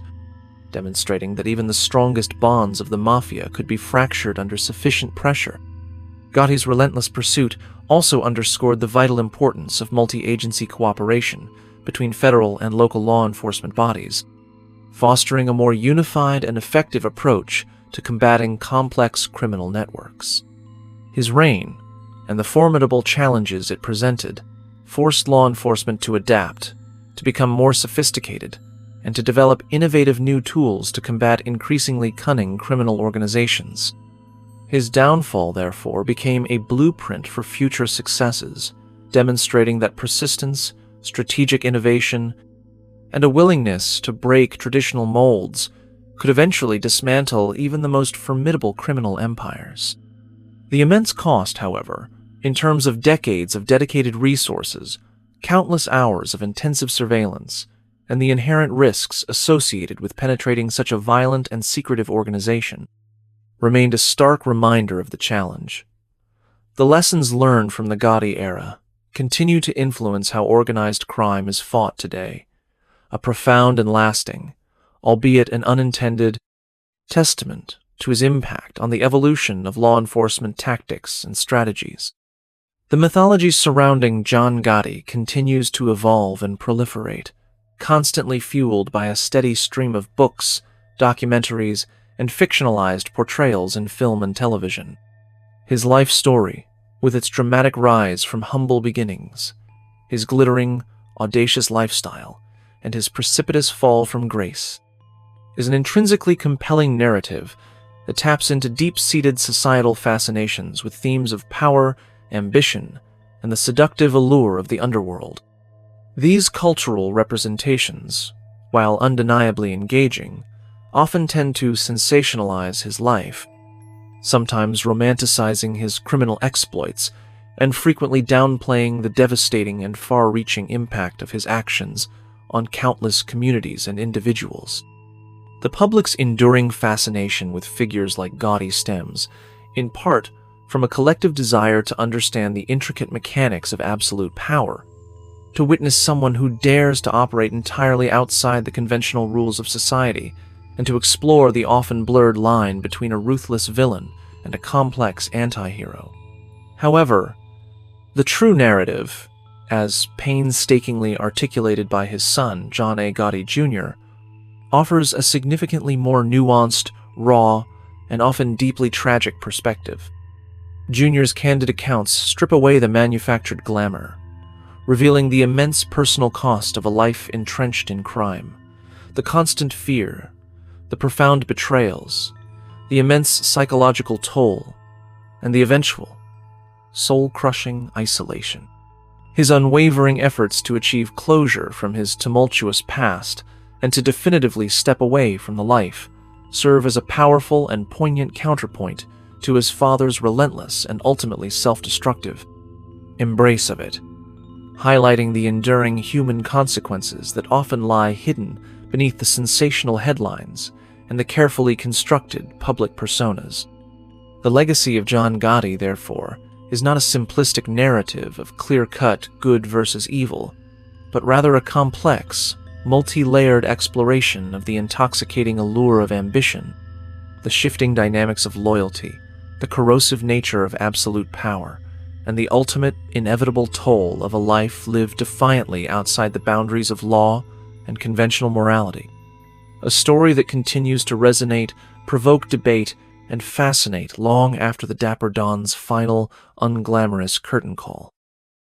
demonstrating that even the strongest bonds of the mafia could be fractured under sufficient pressure. Gotti's relentless pursuit also underscored the vital importance of multi-agency cooperation between federal and local law enforcement bodies, fostering a more unified and effective approach to combating complex criminal networks. His reign, and the formidable challenges it presented, forced law enforcement to adapt, to become more sophisticated, and to develop innovative new tools to combat increasingly cunning criminal organizations. His downfall, therefore, became a blueprint for future successes, demonstrating that persistence, strategic innovation, and a willingness to break traditional molds could eventually dismantle even the most formidable criminal empires. The immense cost, however, in terms of decades of dedicated resources, countless hours of intensive surveillance, and the inherent risks associated with penetrating such a violent and secretive organization, remained a stark reminder of the challenge. The lessons learned from the Gotti era continue to influence how organized crime is fought today, a profound and lasting, albeit an unintended, testament to his impact on the evolution of law enforcement tactics and strategies. The mythology surrounding John Gotti continues to evolve and proliferate, constantly fueled by a steady stream of books, documentaries, and fictionalized portrayals in film and television. His life story, with its dramatic rise from humble beginnings, his glittering, audacious lifestyle, and his precipitous fall from grace, is an intrinsically compelling narrative that taps into deep-seated societal fascinations with themes of power, ambition, and the seductive allure of the underworld. These cultural representations, while undeniably engaging, often tend to sensationalize his life, sometimes romanticizing his criminal exploits and frequently downplaying the devastating and far-reaching impact of his actions on countless communities and individuals. The public's enduring fascination with figures like Gotti stems, in part, from a collective desire to understand the intricate mechanics of absolute power, to witness someone who dares to operate entirely outside the conventional rules of society, and to explore the often blurred line between a ruthless villain and a complex anti-hero. However, the true narrative, as painstakingly articulated by his son, John A. Gotti Jr., offers a significantly more nuanced, raw, and often deeply tragic perspective. Jr.'s candid accounts strip away the manufactured glamour, revealing the immense personal cost of a life entrenched in crime, the constant fear, the profound betrayals, the immense psychological toll, and the eventual, soul-crushing isolation. His unwavering efforts to achieve closure from his tumultuous past and to definitively step away from the life serve as a powerful and poignant counterpoint to his father's relentless and ultimately self-destructive embrace of it, highlighting the enduring human consequences that often lie hidden beneath the sensational headlines and the carefully constructed public personas. The legacy of John Gotti, therefore, is not a simplistic narrative of clear-cut good versus evil, but rather a complex, multi-layered exploration of the intoxicating allure of ambition, the shifting dynamics of loyalty, the corrosive nature of absolute power, and the ultimate, inevitable toll of a life lived defiantly outside the boundaries of law and conventional morality. A story that continues to resonate, provoke debate, and fascinate long after the Dapper Don's final, unglamorous curtain call.